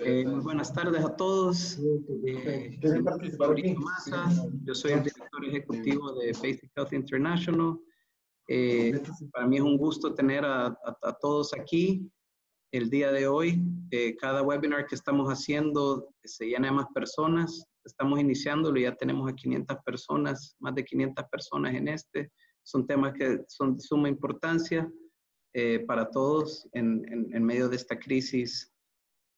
Muy buenas tardes a todos. Soy Mauricio Maza, yo soy el director ejecutivo de Basic Health International. Para mí es un gusto tener a todos aquí el día de hoy. Cada webinar que estamos haciendo se llena de más personas. Estamos iniciándolo y ya tenemos a 500 personas, más de 500 personas en este. Son temas que son de suma importancia para todos en medio de esta crisis.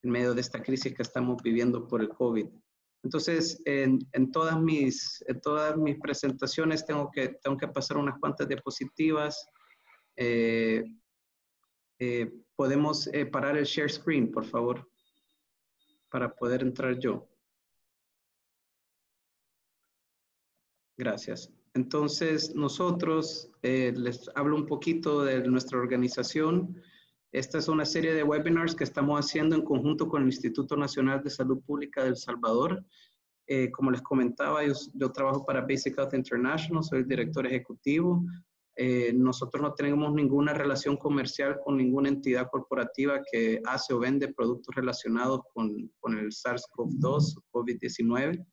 En medio de esta crisis que estamos viviendo por el COVID. Entonces, en todas mis presentaciones tengo que pasar unas cuantas diapositivas. Podemos parar el share screen, por favor, para poder entrar yo. Gracias. Entonces, nosotros les hablo un poquito de nuestra organización. Esta es una serie de webinars que estamos haciendo en conjunto con el Instituto Nacional de Salud Pública de El Salvador. Como les comentaba, yo trabajo para Basic Health International, soy el director ejecutivo. Nosotros no tenemos ninguna relación comercial con ninguna entidad corporativa que hace o vende productos relacionados con el SARS-CoV-2 o COVID-19.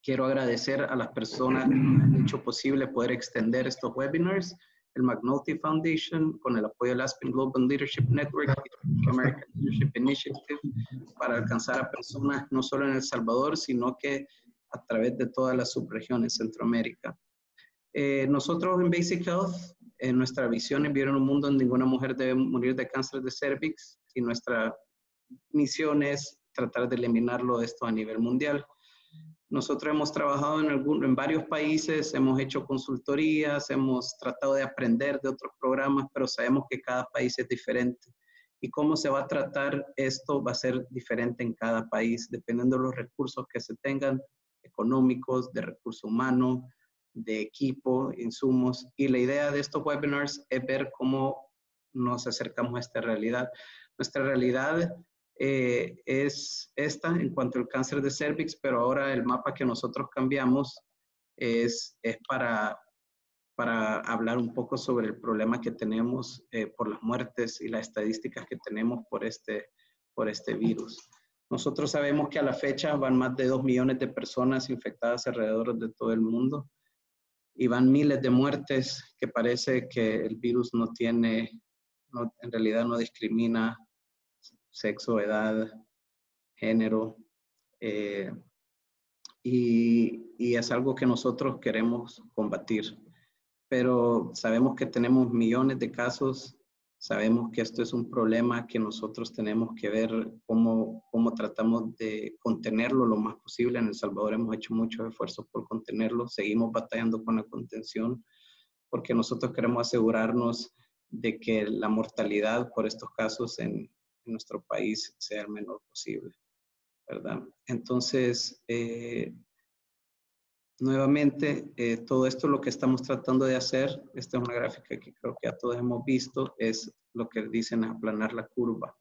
Quiero agradecer a las personas que nos han hecho posible poder extender estos webinars. El McNulty Foundation, con el apoyo del Aspen Global Leadership Network y American Leadership Initiative, para alcanzar a personas no solo en El Salvador, sino que a través de toda la subregión en Centroamérica. Nosotros en Basic Health, nuestra visión es vivir en un mundo donde ninguna mujer debe morir de cáncer de cervix, y nuestra misión es tratar de eliminarlo esto a nivel mundial. Nosotros hemos trabajado en varios países, hemos hecho consultorías, hemos tratado de aprender de otros programas, pero sabemos que cada país es diferente. Y cómo se va a tratar esto va a ser diferente en cada país, dependiendo de los recursos que se tengan, económicos, de recurso humano, de equipo, insumos. Y la idea de estos webinars es ver cómo nos acercamos a esta realidad. Nuestra realidad es esta en cuanto al cáncer de cervix, pero ahora el mapa que nosotros cambiamos es para hablar un poco sobre el problema que tenemos por las muertes y las estadísticas que tenemos por este virus. Nosotros sabemos que a la fecha van más de 2 millones de personas infectadas alrededor de todo el mundo y van miles de muertes, que parece que el virus en realidad no discrimina sexo, edad, género, y es algo que nosotros queremos combatir. Pero sabemos que tenemos millones de casos, sabemos que esto es un problema que nosotros tenemos que ver cómo tratamos de contenerlo lo más posible. En El Salvador hemos hecho muchos esfuerzos por contenerlo, seguimos batallando con la contención, porque nosotros queremos asegurarnos de que la mortalidad por estos casos en nuestro país sea el menor posible, ¿verdad? Entonces, nuevamente, todo esto lo que estamos tratando de hacer, esta es una gráfica que creo que ya todos hemos visto, es lo que dicen aplanar la curva.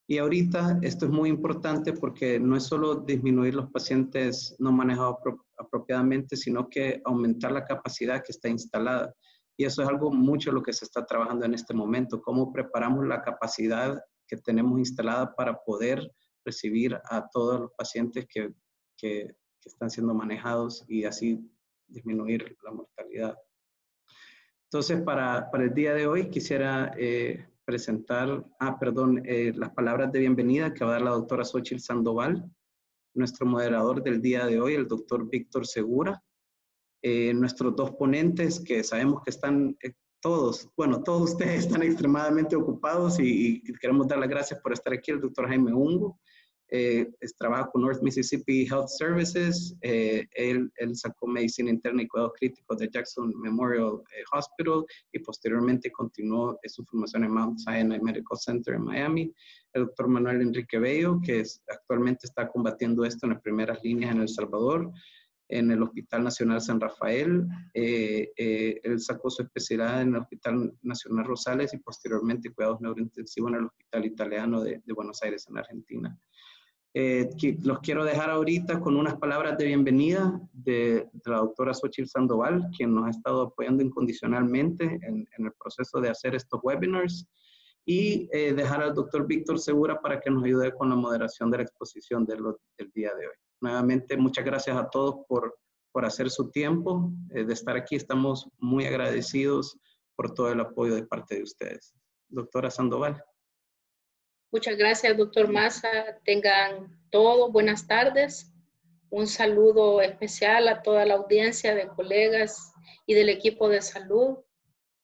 Y ahorita esto es muy importante porque no es solo disminuir los pacientes no manejados apropiadamente, sino que aumentar la capacidad que está instalada. Y eso es algo mucho lo que se está trabajando en este momento, cómo preparamos la capacidad que tenemos instalada para poder recibir a todos los pacientes que están siendo manejados y así disminuir la mortalidad. Entonces, para el día de hoy quisiera presentar, las palabras de bienvenida que va a dar la doctora Xochitl Sandoval, nuestro moderador del día de hoy, el doctor Víctor Segura, nuestros dos ponentes que sabemos que están todos ustedes están extremadamente ocupados y queremos dar las gracias por estar aquí, el doctor Jaime Ungo. Trabaja con North Mississippi Health Services, él sacó medicina interna y cuidados críticos de Jackson Memorial Hospital y posteriormente continuó su formación en Mount Sinai Medical Center en Miami. El doctor Manuel Enrique Bello, que actualmente está combatiendo esto en las primeras líneas en El Salvador, en el Hospital Nacional San Rafael. Él sacó su especialidad en el Hospital Nacional Rosales y posteriormente cuidados neurointensivos en el Hospital Italiano de Buenos Aires, en Argentina. Los quiero dejar ahorita con unas palabras de bienvenida de la doctora Xochitl Sandoval, quien nos ha estado apoyando incondicionalmente en el proceso de hacer estos webinars. y dejar al doctor Víctor Segura para que nos ayude con la moderación de la exposición del día de hoy. Nuevamente, muchas gracias a todos por hacer su tiempo de estar aquí. Estamos muy agradecidos por todo el apoyo de parte de ustedes. Doctora Sandoval. Muchas gracias, doctor Maza. Tengan todos buenas tardes. Un saludo especial a toda la audiencia de colegas y del equipo de salud.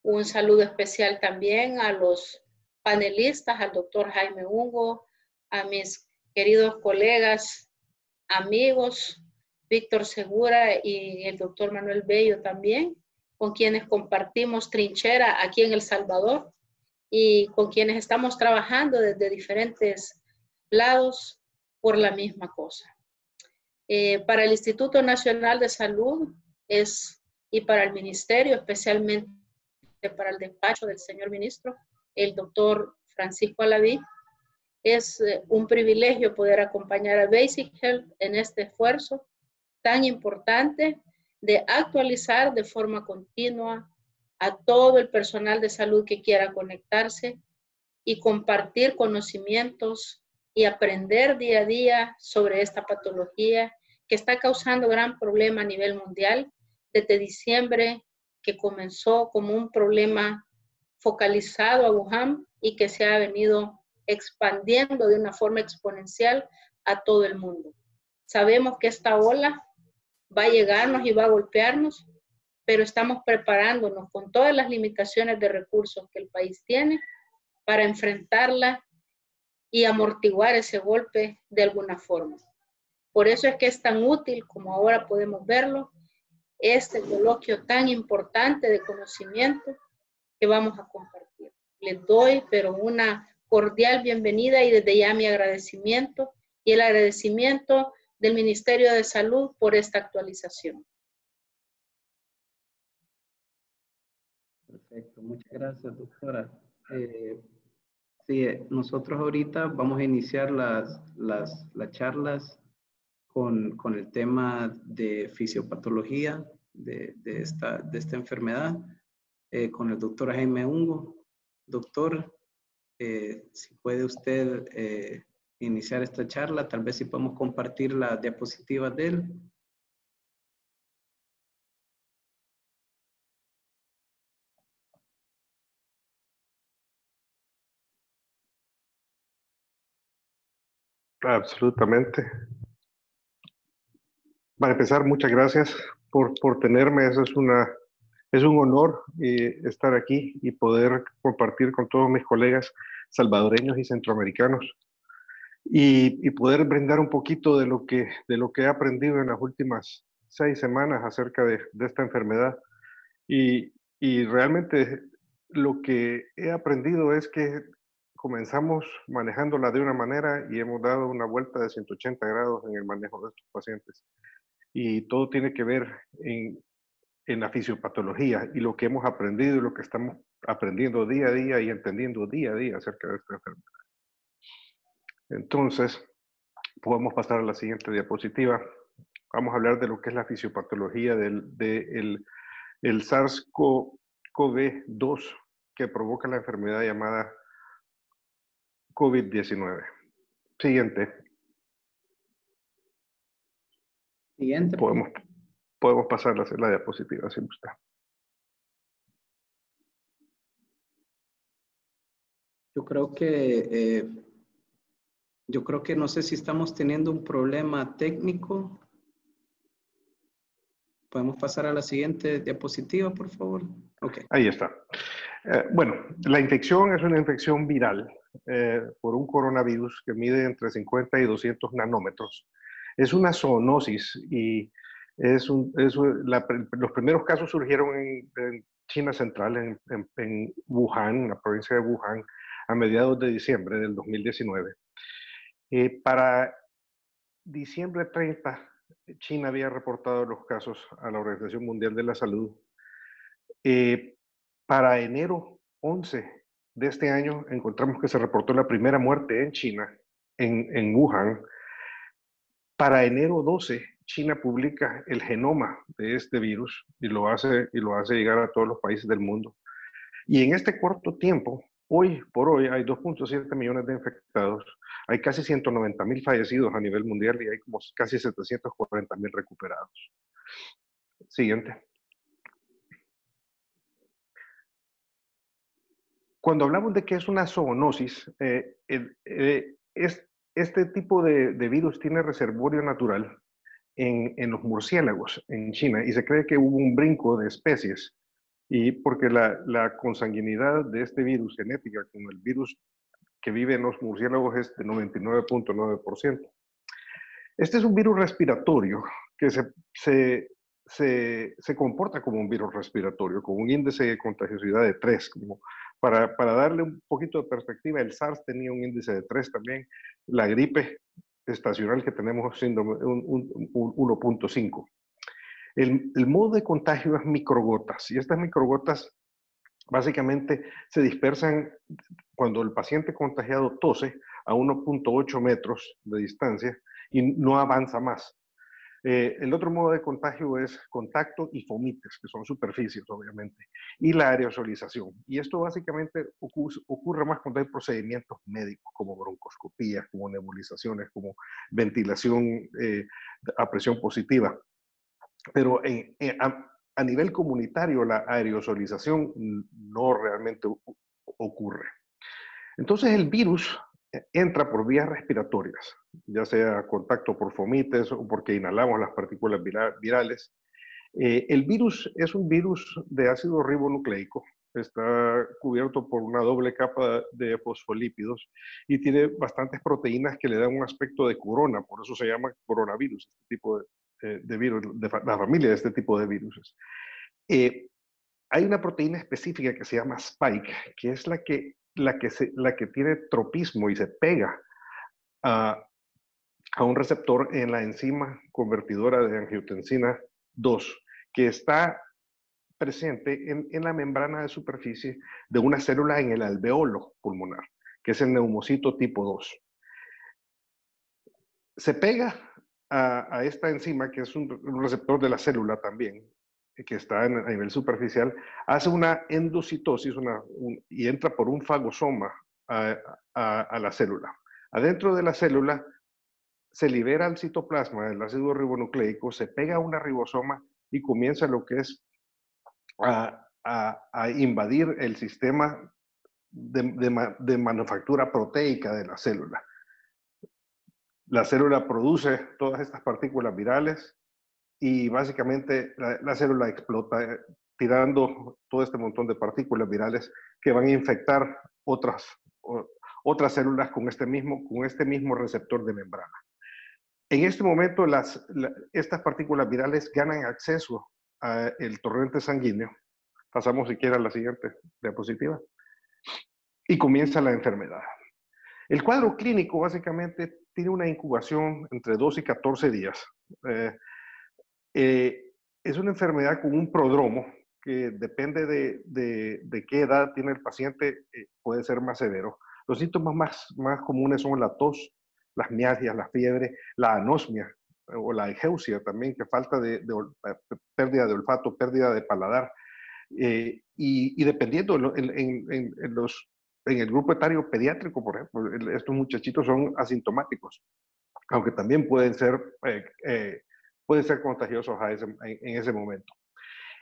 Un saludo especial también a los panelistas, al doctor Jaime Ungo, a mis queridos colegas, amigos, Víctor Segura y el doctor Manuel Bello también, con quienes compartimos trinchera aquí en El Salvador y con quienes estamos trabajando desde diferentes lados por la misma cosa. Para el Instituto Nacional de Salud y para el Ministerio, especialmente para el despacho del señor ministro, el doctor Francisco Alaví, es un privilegio poder acompañar a Basic Health en este esfuerzo tan importante de actualizar de forma continua a todo el personal de salud que quiera conectarse y compartir conocimientos y aprender día a día sobre esta patología que está causando gran problema a nivel mundial desde diciembre, que comenzó como un problema focalizado a Wuhan y que se ha venido expandiendo de una forma exponencial a todo el mundo. Sabemos que esta ola va a llegarnos y va a golpearnos, pero estamos preparándonos con todas las limitaciones de recursos que el país tiene para enfrentarla y amortiguar ese golpe de alguna forma. Por eso es que es tan útil, como ahora podemos verlo, este coloquio tan importante de conocimiento que vamos a compartir. Les doy, pero una cordial bienvenida y desde ya mi agradecimiento y el agradecimiento del Ministerio de Salud por esta actualización. Perfecto, muchas gracias, doctora. Sí, nosotros ahorita vamos a iniciar las charlas con el tema de fisiopatología de esta enfermedad con el doctor Jaime Ungo. Doctor, si puede usted iniciar esta charla, tal vez si podemos compartir las diapositivas de él. Absolutamente. Para empezar, muchas gracias por tenerme. Eso es un honor estar aquí y poder compartir con todos mis colegas salvadoreños y centroamericanos y poder brindar un poquito de lo que he aprendido en las últimas 6 semanas acerca de esta enfermedad. Y realmente lo que he aprendido es que comenzamos manejándola de una manera y hemos dado una vuelta de 180 grados en el manejo de estos pacientes. Y todo tiene que ver en la fisiopatología y lo que hemos aprendido y lo que estamos aprendiendo día a día y entendiendo día a día acerca de esta enfermedad. Entonces, podemos pasar a la siguiente diapositiva. Vamos a hablar de lo que es la fisiopatología del SARS-CoV-2 que provoca la enfermedad llamada COVID-19. Siguiente. Siguiente. Podemos pasar la diapositiva si gusta. Yo creo que no sé si estamos teniendo un problema técnico. ¿Podemos pasar a la siguiente diapositiva, por favor? Okay. Ahí está. Bueno, la infección es una infección viral por un coronavirus que mide entre 50 y 200 nanómetros. Es una zoonosis y los primeros casos surgieron en China Central, en Wuhan, en la provincia de Wuhan, a mediados de diciembre del 2019. Para diciembre 30, China había reportado los casos a la Organización Mundial de la Salud. Para enero 11 de este año encontramos que se reportó la primera muerte en China, en Wuhan. Para enero 12, China publica el genoma de este virus y lo hace llegar a todos los países del mundo. Y en este corto tiempo Hoy por hoy hay 2.7 millones de infectados, hay casi 190.000 fallecidos a nivel mundial y hay como casi 740.000 recuperados. Siguiente. Cuando hablamos de que es una zoonosis, este tipo de virus tiene reservorio natural en los murciélagos en China y se cree que hubo un brinco de especies y porque la consanguinidad de este virus genética con el virus que vive en los murciélagos es de 99.9%. Este es un virus respiratorio que se comporta como un virus respiratorio, con un índice de contagiosidad de 3. Como para darle un poquito de perspectiva, el SARS tenía un índice de 3 también. La gripe estacional que tenemos siendo un 1.5. El modo de contagio es microgotas, y estas microgotas básicamente se dispersan cuando el paciente contagiado tose a 1.8 metros de distancia y no avanza más. El otro modo de contagio es contacto y fomites, que son superficies, obviamente, y la aerosolización. Y esto básicamente ocurre más cuando hay procedimientos médicos, como broncoscopías, como nebulizaciones, como ventilación a presión positiva. Pero a nivel comunitario, la aerosolización no realmente ocurre. Entonces el virus entra por vías respiratorias, ya sea contacto por fomites o porque inhalamos las partículas virales. El virus es un virus de ácido ribonucleico, está cubierto por una doble capa de fosfolípidos y tiene bastantes proteínas que le dan un aspecto de corona, por eso se llama coronavirus, este tipo de virus, de la familia de este tipo de virus. Hay una proteína específica que se llama spike, que es la que tiene tropismo y se pega a un receptor en la enzima convertidora de angiotensina 2, que está presente en la membrana de superficie de una célula en el alveolo pulmonar, que es el neumocito tipo 2. Se pega a esta enzima, que es un receptor de la célula también, que está a nivel superficial, hace una endocitosis y entra por un fagosoma a la célula. Adentro de la célula se libera el citoplasma del ácido ribonucleico, se pega a una ribosoma y comienza lo que es a invadir el sistema de manufactura proteica de la célula. La célula produce todas estas partículas virales y básicamente la célula explota, tirando todo este montón de partículas virales que van a infectar otras células con este mismo receptor de membrana. En este momento, estas partículas virales ganan acceso al torrente sanguíneo. Pasamos siquiera a la siguiente diapositiva. Y comienza la enfermedad. El cuadro clínico básicamente tiene una incubación entre 2 y 14 días. Es una enfermedad con un prodromo que depende de qué edad tiene el paciente, puede ser más severo. Los síntomas más comunes son la tos, las mialgias, la fiebre, la anosmia o la egeusia también, que falta pérdida de olfato, pérdida de paladar. Y dependiendo en el grupo etario pediátrico, por ejemplo, estos muchachitos son asintomáticos, aunque también pueden ser contagiosos en ese momento.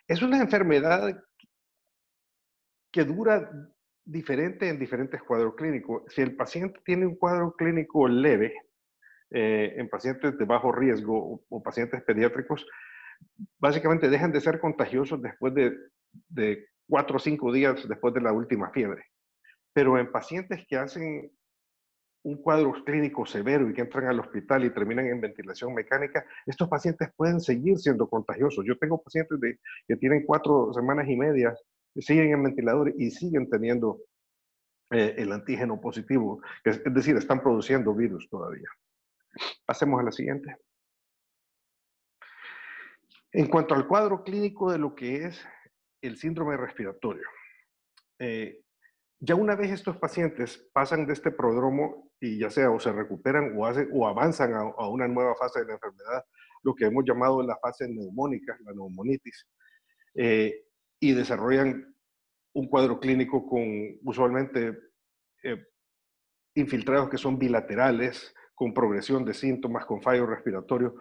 Es una enfermedad que dura diferente en diferentes cuadros clínicos. Si el paciente tiene un cuadro clínico leve, en pacientes de bajo riesgo o pacientes pediátricos, básicamente dejan de ser contagiosos después de 4 o 5 días después de la última fiebre. Pero en pacientes que hacen un cuadro clínico severo y que entran al hospital y terminan en ventilación mecánica, estos pacientes pueden seguir siendo contagiosos. Yo tengo pacientes que tienen 4 semanas y media, siguen en ventilador y siguen teniendo el antígeno positivo, es decir, están produciendo virus todavía. Pasemos a la siguiente. En cuanto al cuadro clínico de lo que es el síndrome respiratorio, ya una vez estos pacientes pasan de este prodromo y ya sea o se recuperan o avanzan a una nueva fase de la enfermedad, lo que hemos llamado la fase neumónica, la neumonitis, y desarrollan un cuadro clínico con usualmente infiltrados que son bilaterales, con progresión de síntomas, con fallo respiratorio.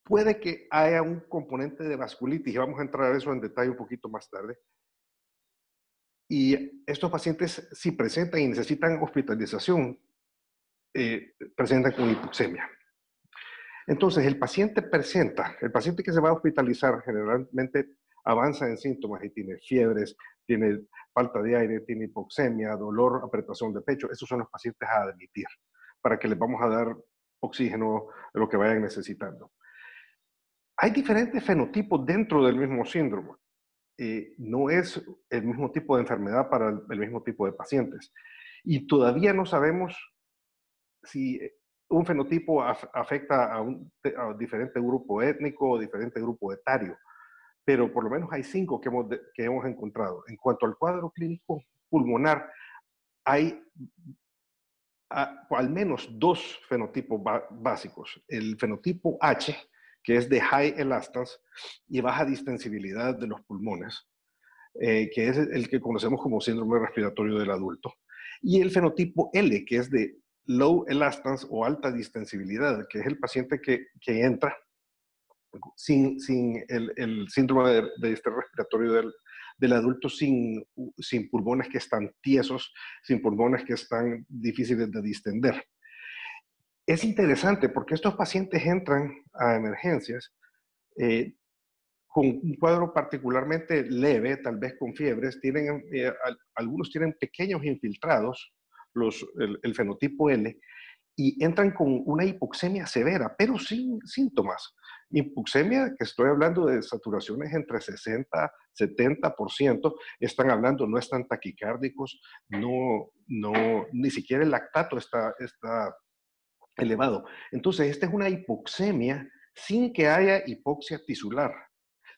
Puede que haya un componente de vasculitis, y vamos a entrar a eso en detalle un poquito más tarde. Y estos pacientes, si presentan y necesitan hospitalización, presentan con hipoxemia. Entonces, el paciente que se va a hospitalizar generalmente avanza en síntomas y tiene fiebres, tiene falta de aire, tiene hipoxemia, dolor, apretación de pecho. Esos son los pacientes a admitir para que les vamos a dar oxígeno, lo que vayan necesitando. Hay diferentes fenotipos dentro del mismo síndrome. No es el mismo tipo de enfermedad para el mismo tipo de pacientes. Y todavía no sabemos si un fenotipo afecta a diferente grupo étnico o diferente grupo etario, pero por lo menos hay 5 que hemos encontrado. En cuanto al cuadro clínico pulmonar, hay al menos 2 fenotipos básicos. El fenotipo H, que es de high elastance y baja distensibilidad de los pulmones, que es el que conocemos como síndrome respiratorio del adulto. Y el fenotipo L, que es de low elastance o alta distensibilidad, que es el paciente que entra sin el síndrome de distrés respiratorio del adulto, sin pulmones que están tiesos, sin pulmones que están difíciles de distender. Es interesante porque estos pacientes entran a emergencias con un cuadro particularmente leve, tal vez con fiebres, algunos tienen pequeños infiltrados, el fenotipo L, y entran con una hipoxemia severa, pero sin síntomas. Hipoxemia, que estoy hablando de saturaciones entre 60 y 70%, están hablando, no están taquicárdicos, ni siquiera el lactato está elevado. Entonces, esta es una hipoxemia sin que haya hipoxia tisular.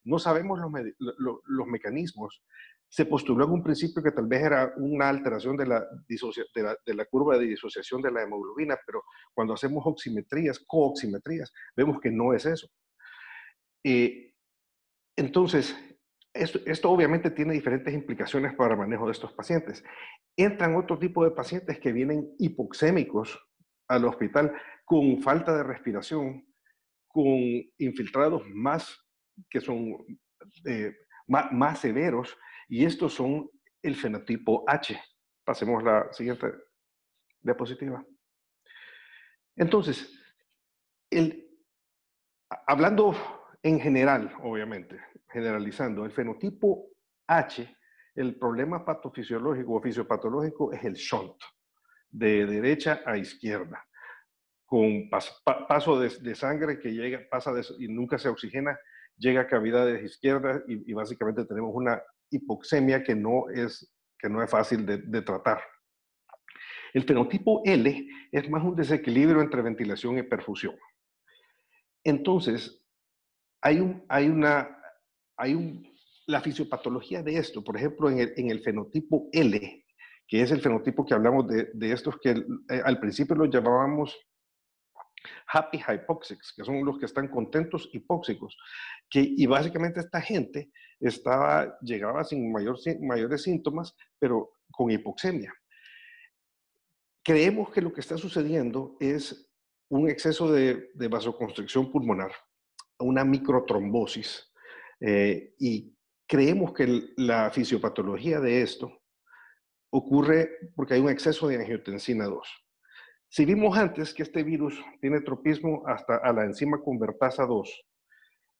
No sabemos los mecanismos. Se postuló en un principio que tal vez era una alteración de la curva de disociación de la hemoglobina, pero cuando hacemos cooximetrías, vemos que no es eso. Entonces, esto obviamente tiene diferentes implicaciones para el manejo de estos pacientes. Entran otro tipo de pacientes que vienen hipoxémicos al hospital con falta de respiración, con infiltrados que son más severos, y estos son el fenotipo H. Pasemos a la siguiente diapositiva. Entonces, hablando en general, obviamente, generalizando, el fenotipo H, el problema patofisiológico o fisiopatológico es el shunt, de derecha a izquierda, con paso de sangre que pasa y nunca se oxigena, llega a cavidades izquierdas y básicamente tenemos una hipoxemia que no es fácil de tratar. El fenotipo L es más un desequilibrio entre ventilación y perfusión. Entonces, la fisiopatología de esto, por ejemplo, en el fenotipo L, que es el fenotipo que hablamos de estos que al principio los llamábamos happy hypoxics, que son los que están contentos hipóxicos, y básicamente esta gente llegaba sin mayores síntomas, pero con hipoxemia. Creemos que lo que está sucediendo es un exceso de vasoconstricción pulmonar, una microtrombosis, y creemos que la fisiopatología de esto ocurre porque hay un exceso de angiotensina 2. Si vimos antes que este virus tiene tropismo hasta a la enzima convertasa 2,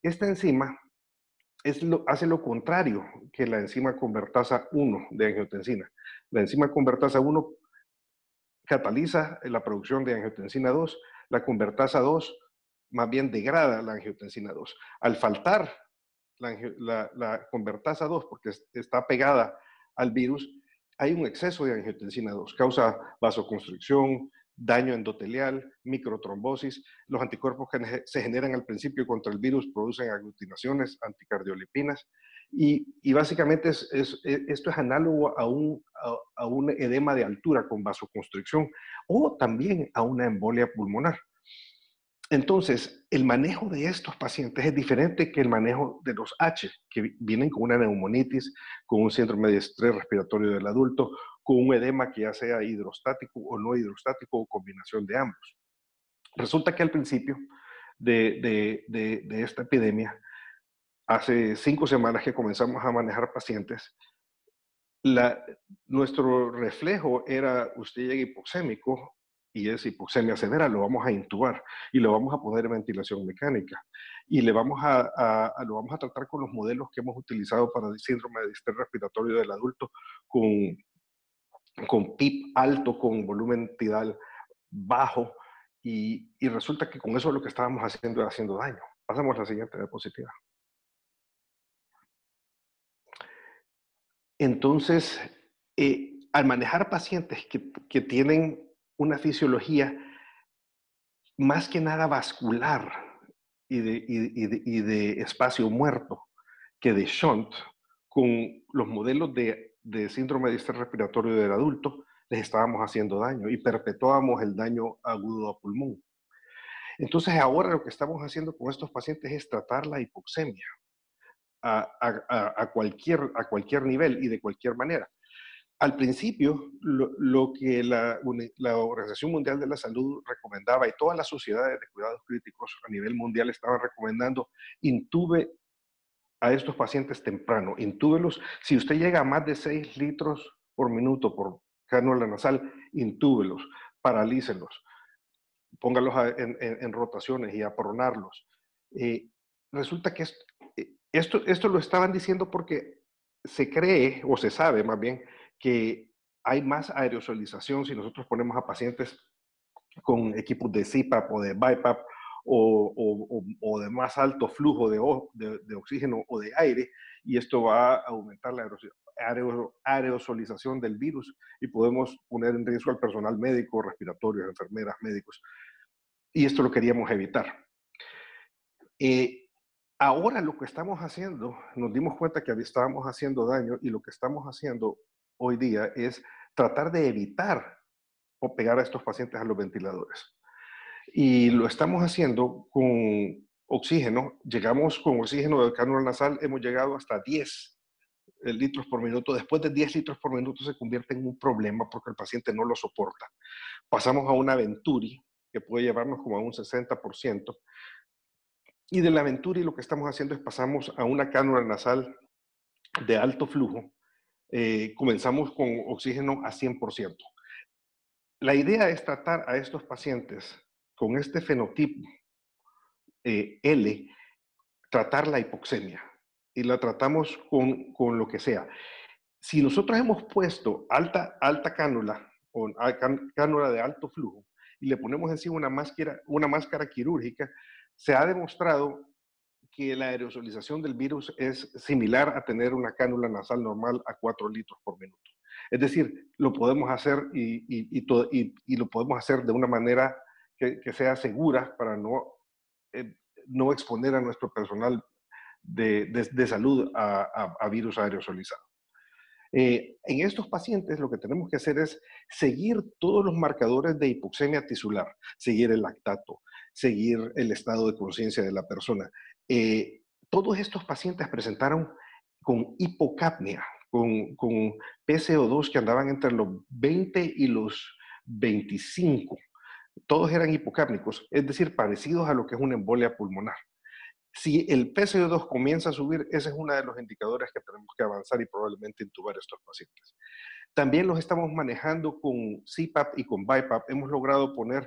esta enzima hace lo contrario que la enzima convertasa 1 de angiotensina. La enzima convertasa 1 cataliza la producción de angiotensina 2, la convertasa 2 más bien degrada la angiotensina 2. Al faltar la convertasa 2, porque está pegada al virus, hay un exceso de angiotensina 2, causa vasoconstricción, daño endotelial, microtrombosis. Los anticuerpos que se generan al principio contra el virus producen aglutinaciones, anticardiolipinas, y básicamente esto es análogo a un edema de altura con vasoconstricción o también a una embolia pulmonar. Entonces, el manejo de estos pacientes es diferente que el manejo de los H, que vienen con una neumonitis, con un síndrome de estrés respiratorio del adulto, con un edema que ya sea hidrostático o no hidrostático o combinación de ambos. Resulta que al principio de esta epidemia, hace 5 semanas que comenzamos a manejar pacientes, nuestro reflejo era, usted llega hipoxémico y es hipoxemia severa, lo vamos a intubar y lo vamos a poner en ventilación mecánica y lo vamos a tratar con los modelos que hemos utilizado para el síndrome de estrés respiratorio del adulto con PIB alto, con volumen tidal bajo y resulta que con eso lo que estábamos haciendo era haciendo daño. Pasamos a la siguiente diapositiva. Entonces, al manejar pacientes que tienen una fisiología más que nada vascular y de espacio muerto que de shunt, con los modelos de síndrome de estrés respiratorio del adulto, les estábamos haciendo daño y perpetuábamos el daño agudo a pulmón. Entonces, ahora lo que estamos haciendo con estos pacientes es tratar la hipoxemia a cualquier nivel y de cualquier manera. Al principio, lo que la Organización Mundial de la Salud recomendaba y todas las sociedades de cuidados críticos a nivel mundial estaban recomendando, intube a estos pacientes temprano, intúbelos. Si usted llega a más de 6 litros por minuto por cánula nasal, intúbelos, paralícelos, póngalos en rotaciones y apronarlos. Resulta que esto lo estaban diciendo porque se cree, o se sabe más bien, que hay más aerosolización si nosotros ponemos a pacientes con equipos de CPAP o de BiPAP o de más alto flujo de oxígeno o de aire, y esto va a aumentar la aerosolización del virus y podemos poner en riesgo al personal médico, respiratorio, enfermeras, médicos. Y esto lo queríamos evitar. Ahora lo que estamos haciendo, nos dimos cuenta que estábamos haciendo daño y lo que estamos haciendo hoy día es tratar de evitar o pegar a estos pacientes a los ventiladores. Y lo estamos haciendo con oxígeno. Llegamos con oxígeno de cánula nasal, hemos llegado hasta 10 litros por minuto. Después de 10 litros por minuto se convierte en un problema porque el paciente no lo soporta. Pasamos a una Venturi que puede llevarnos como a un 60%. Y de la Venturi lo que estamos haciendo es pasamos a una cánula nasal de alto flujo. Comenzamos con oxígeno a 100%. La idea es tratar a estos pacientes con este fenotipo L, tratar la hipoxemia y la tratamos con lo que sea. Si nosotros hemos puesto alta cánula o cánula de alto flujo y le ponemos encima una máscara quirúrgica, se ha demostrado que la aerosolización del virus es similar a tener una cánula nasal normal a 4 litros por minuto. Es decir, lo podemos hacer y lo podemos hacer de una manera que sea segura para no exponer a nuestro personal de salud a virus aerosolizado. En estos pacientes lo que tenemos que hacer es seguir todos los marcadores de hipoxemia tisular, seguir el lactato, seguir el estado de conciencia de la persona. Todos estos pacientes presentaron con hipocapnia, con PCO2 que andaban entre los 20 y los 25. Todos eran hipocápnicos, es decir, parecidos a lo que es una embolia pulmonar. Si el PCO2 comienza a subir, ese es uno de los indicadores que tenemos que avanzar y probablemente intubar a estos pacientes. También los estamos manejando con CPAP y con BiPAP. Hemos logrado poner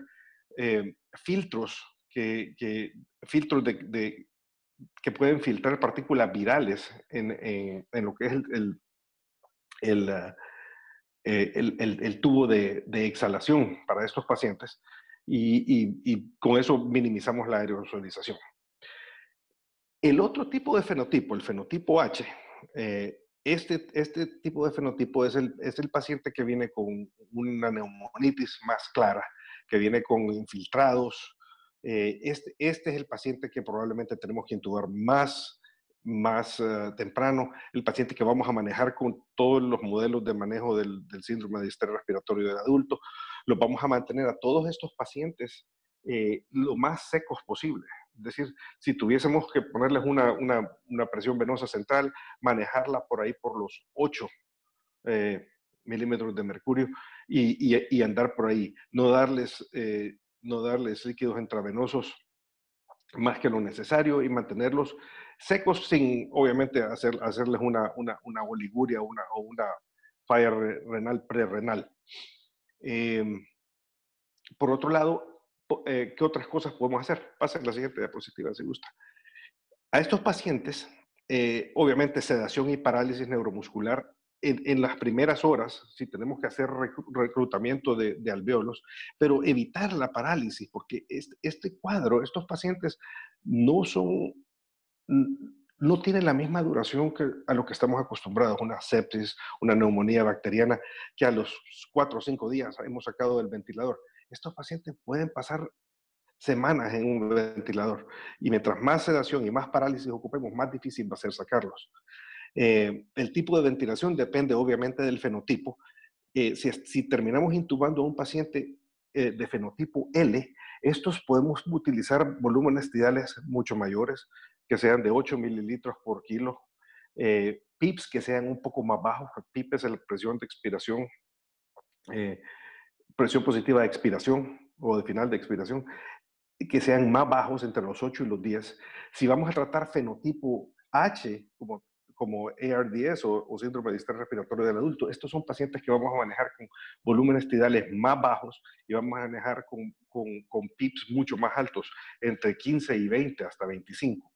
filtros que pueden filtrar partículas virales en lo que es el tubo de exhalación para estos pacientes y con eso minimizamos la aerosolización. El otro tipo de fenotipo, el fenotipo H, este tipo de fenotipo es el paciente que viene con una neumonitis más clara, que viene con infiltrados. Este es el paciente que probablemente tenemos que intubar más temprano, el paciente que vamos a manejar con todos los modelos de manejo del síndrome de estrés respiratorio del adulto. Los vamos a mantener a todos estos pacientes lo más secos posible. Es decir, si tuviésemos que ponerles una presión venosa central, manejarla por ahí por los 8 milímetros de mercurio y andar por ahí. No darles líquidos intravenosos más que lo necesario y mantenerlos secos sin, obviamente, hacerles una oliguria o una falla renal prerrenal. Por otro lado, ¿qué otras cosas podemos hacer? Pasen la siguiente diapositiva si gusta. A estos pacientes, obviamente sedación y parálisis neuromuscular en las primeras horas, si tenemos que hacer reclutamiento de alvéolos, pero evitar la parálisis, porque este cuadro, estos pacientes no tienen la misma duración que a lo que estamos acostumbrados, una sepsis, una neumonía bacteriana, que a los 4 o 5 días hemos sacado del ventilador. Estos pacientes pueden pasar semanas en un ventilador, y mientras más sedación y más parálisis ocupemos, más difícil va a ser sacarlos. El tipo de ventilación depende obviamente del fenotipo. Si terminamos intubando a un paciente de fenotipo L, estos podemos utilizar volúmenes tidales mucho mayores, que sean de 8 mililitros por kilo, PIPs que sean un poco más bajos. PIP es la presión de expiración, presión positiva de expiración o de final de expiración, que sean más bajos, entre los 8 y los 10. Si vamos a tratar fenotipo H, como ARDS o síndrome de distrés respiratorio del adulto, estos son pacientes que vamos a manejar con volúmenes tidales más bajos y vamos a manejar con PIPs mucho más altos, entre 15 y 20 hasta 25.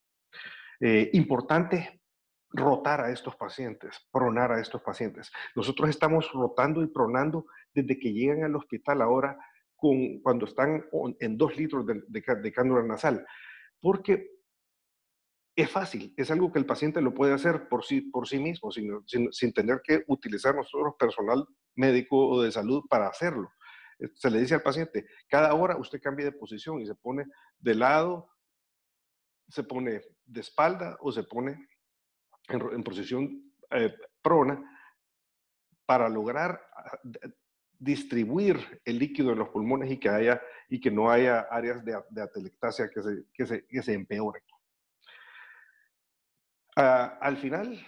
Importante rotar a estos pacientes, pronar a estos pacientes. Nosotros estamos rotando y pronando desde que llegan al hospital ahora, cuando están en 2 litros de cánula nasal, porque es fácil, es algo que el paciente lo puede hacer por sí mismo, sin tener que utilizar nosotros personal médico o de salud para hacerlo. Se le dice al paciente, cada hora usted cambia de posición y se pone de lado, se pone de espalda o se pone en posición prona, para lograr distribuir el líquido en los pulmones y que no haya áreas de atelectasia que se empeoren. Al final,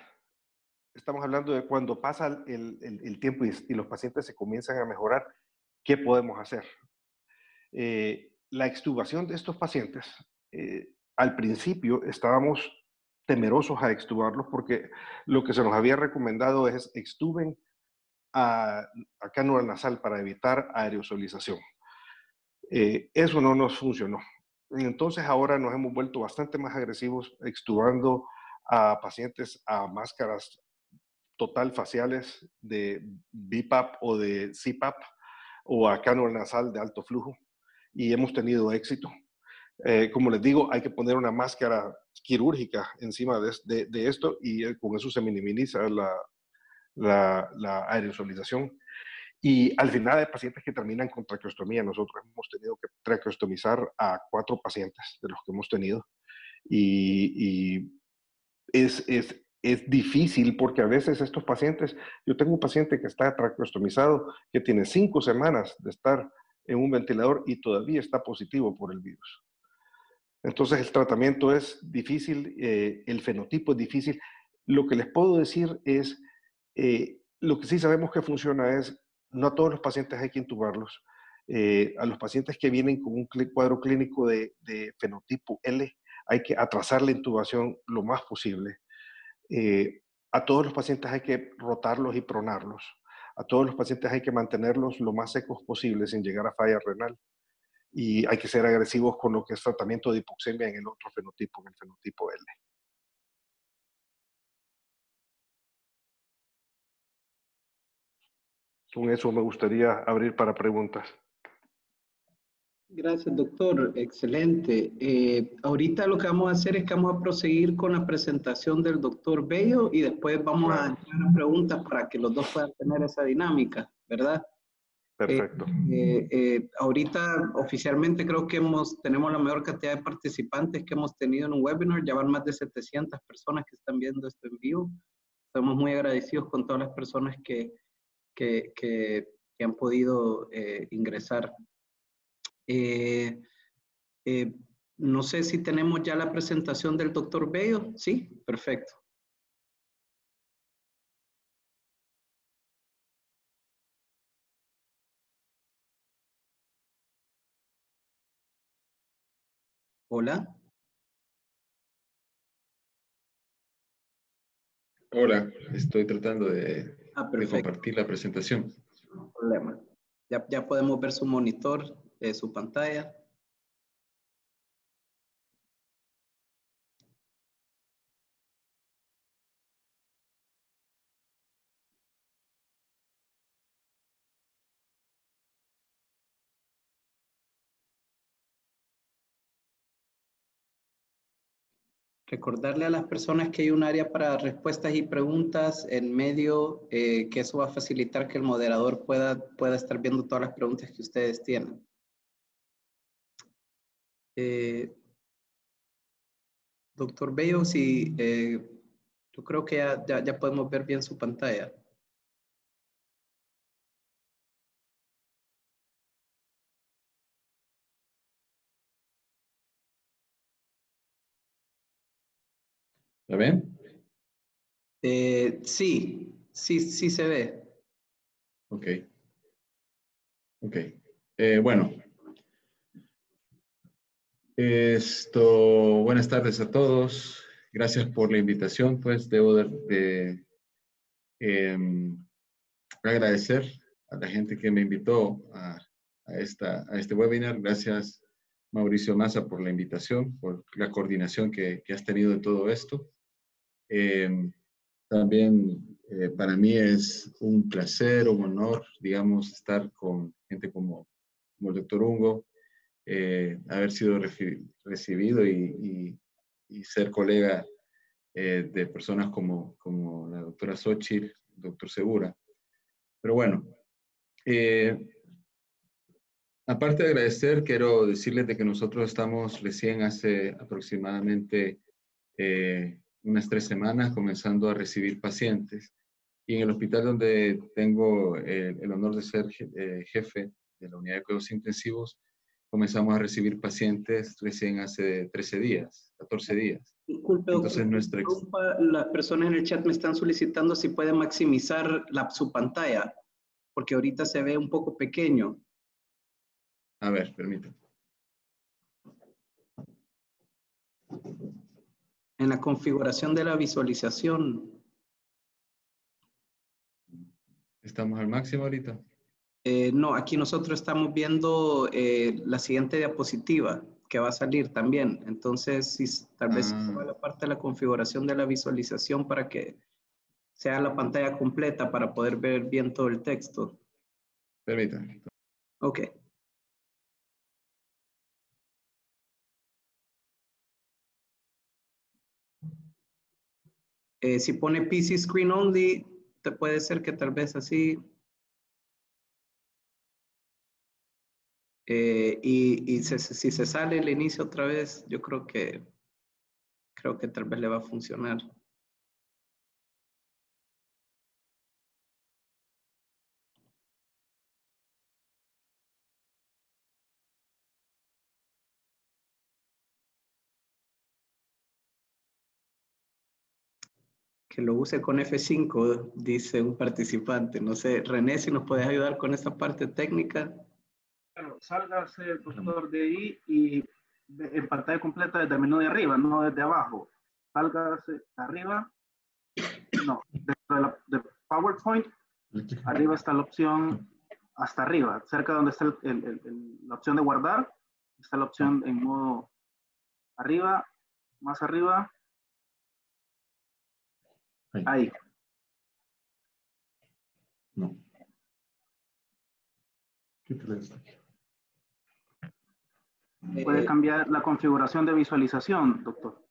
estamos hablando de cuando pasa el tiempo y los pacientes se comienzan a mejorar, ¿qué podemos hacer? La extubación de estos pacientes, al principio estábamos temerosos a extubarlos porque lo que se nos había recomendado es extuben a cánula nasal para evitar aerosolización. Eso no nos funcionó. Entonces ahora nos hemos vuelto bastante más agresivos extubando a pacientes a máscaras total faciales de BiPAP o de CPAP o a cánula nasal de alto flujo, y hemos tenido éxito. Como les digo, hay que poner una máscara quirúrgica encima de esto y con eso se minimiza la aerosolización. Y al final hay pacientes que terminan con traqueostomía. Nosotros hemos tenido que traqueostomizar a 4 pacientes de los que hemos tenido. Y es difícil porque a veces estos pacientes, yo tengo un paciente que está traqueostomizado, que tiene 5 semanas de estar en un ventilador y todavía está positivo por el virus. Entonces el tratamiento es difícil, el fenotipo es difícil. Lo que les puedo decir es, lo que sí sabemos que funciona es, no a todos los pacientes hay que intubarlos. A los pacientes que vienen con un cuadro clínico de fenotipo L, hay que atrasar la intubación lo más posible. A todos los pacientes hay que rotarlos y pronarlos. A todos los pacientes hay que mantenerlos lo más secos posible sin llegar a falla renal. Y hay que ser agresivos con lo que es tratamiento de hipoxemia en el otro fenotipo, en el fenotipo L. Con eso me gustaría abrir para preguntas. Gracias, doctor. Excelente. Ahorita lo que vamos a hacer es que vamos a proseguir con la presentación del doctor Bello y después vamos a entrar a preguntas para que los dos puedan tener esa dinámica, ¿verdad? Perfecto. Ahorita oficialmente creo que tenemos la mayor cantidad de participantes que hemos tenido en un webinar. Ya van más de 700 personas que están viendo esto en vivo. Estamos muy agradecidos con todas las personas que han podido ingresar. No sé si tenemos ya la presentación del doctor Bello. Sí, perfecto. Hola. Hola, estoy tratando de Perfecto. compartir la presentación. No problema. Ya podemos ver su monitor, su pantalla. Recordarle a las personas que hay un área para respuestas y preguntas en medio, que eso va a facilitar que el moderador pueda estar viendo todas las preguntas que ustedes tienen. Doctor Bello, sí, yo creo que ya podemos ver bien su pantalla. ¿La ven? Sí se ve. Ok. Ok. Bueno. Buenas tardes a todos. Gracias por la invitación. Pues debo de agradecer a la gente que me invitó a este webinar. Gracias, Mauricio Massa, por la invitación, por la coordinación que has tenido de todo esto. También para mí es un placer, un honor, digamos, estar con gente como el doctor Ungo, haber sido recibido y ser colega de personas como la doctora Xochitl, el doctor Segura. Pero bueno, aparte de agradecer, quiero decirles de que nosotros estamos recién hace aproximadamente unas 3 semanas comenzando a recibir pacientes. Y en el hospital donde tengo el honor de ser jefe de la unidad de cuidados intensivos, comenzamos a recibir pacientes recién hace 13 días, 14 días. Disculpe, Entonces, las personas en el chat me están solicitando si puede maximizar su pantalla, porque ahorita se ve un poco pequeño. A ver, permítame. En la configuración de la visualización. ¿Estamos al máximo ahorita? No, aquí nosotros estamos viendo la siguiente diapositiva que va a salir también. Entonces, tal vez toda la parte de la configuración de la visualización para que sea la pantalla completa para poder ver bien todo el texto. Permítame. Ok. Si pone PC Screen Only, te puede ser que tal vez así. Si se sale el inicio otra vez, yo creo que tal vez le va a funcionar. Que lo use con F5, dice un participante. No sé, René, si nos puedes ayudar con esa parte técnica. Claro, sálgase, doctor, de ahí y en pantalla completa desde el menú de arriba, no desde abajo. Sálgase arriba. No, dentro de PowerPoint, arriba está la opción, hasta arriba, cerca donde está la opción de guardar, está la opción en modo arriba, más arriba. Ahí. No. Quítale esto. Puede cambiar la configuración de visualización, doctor.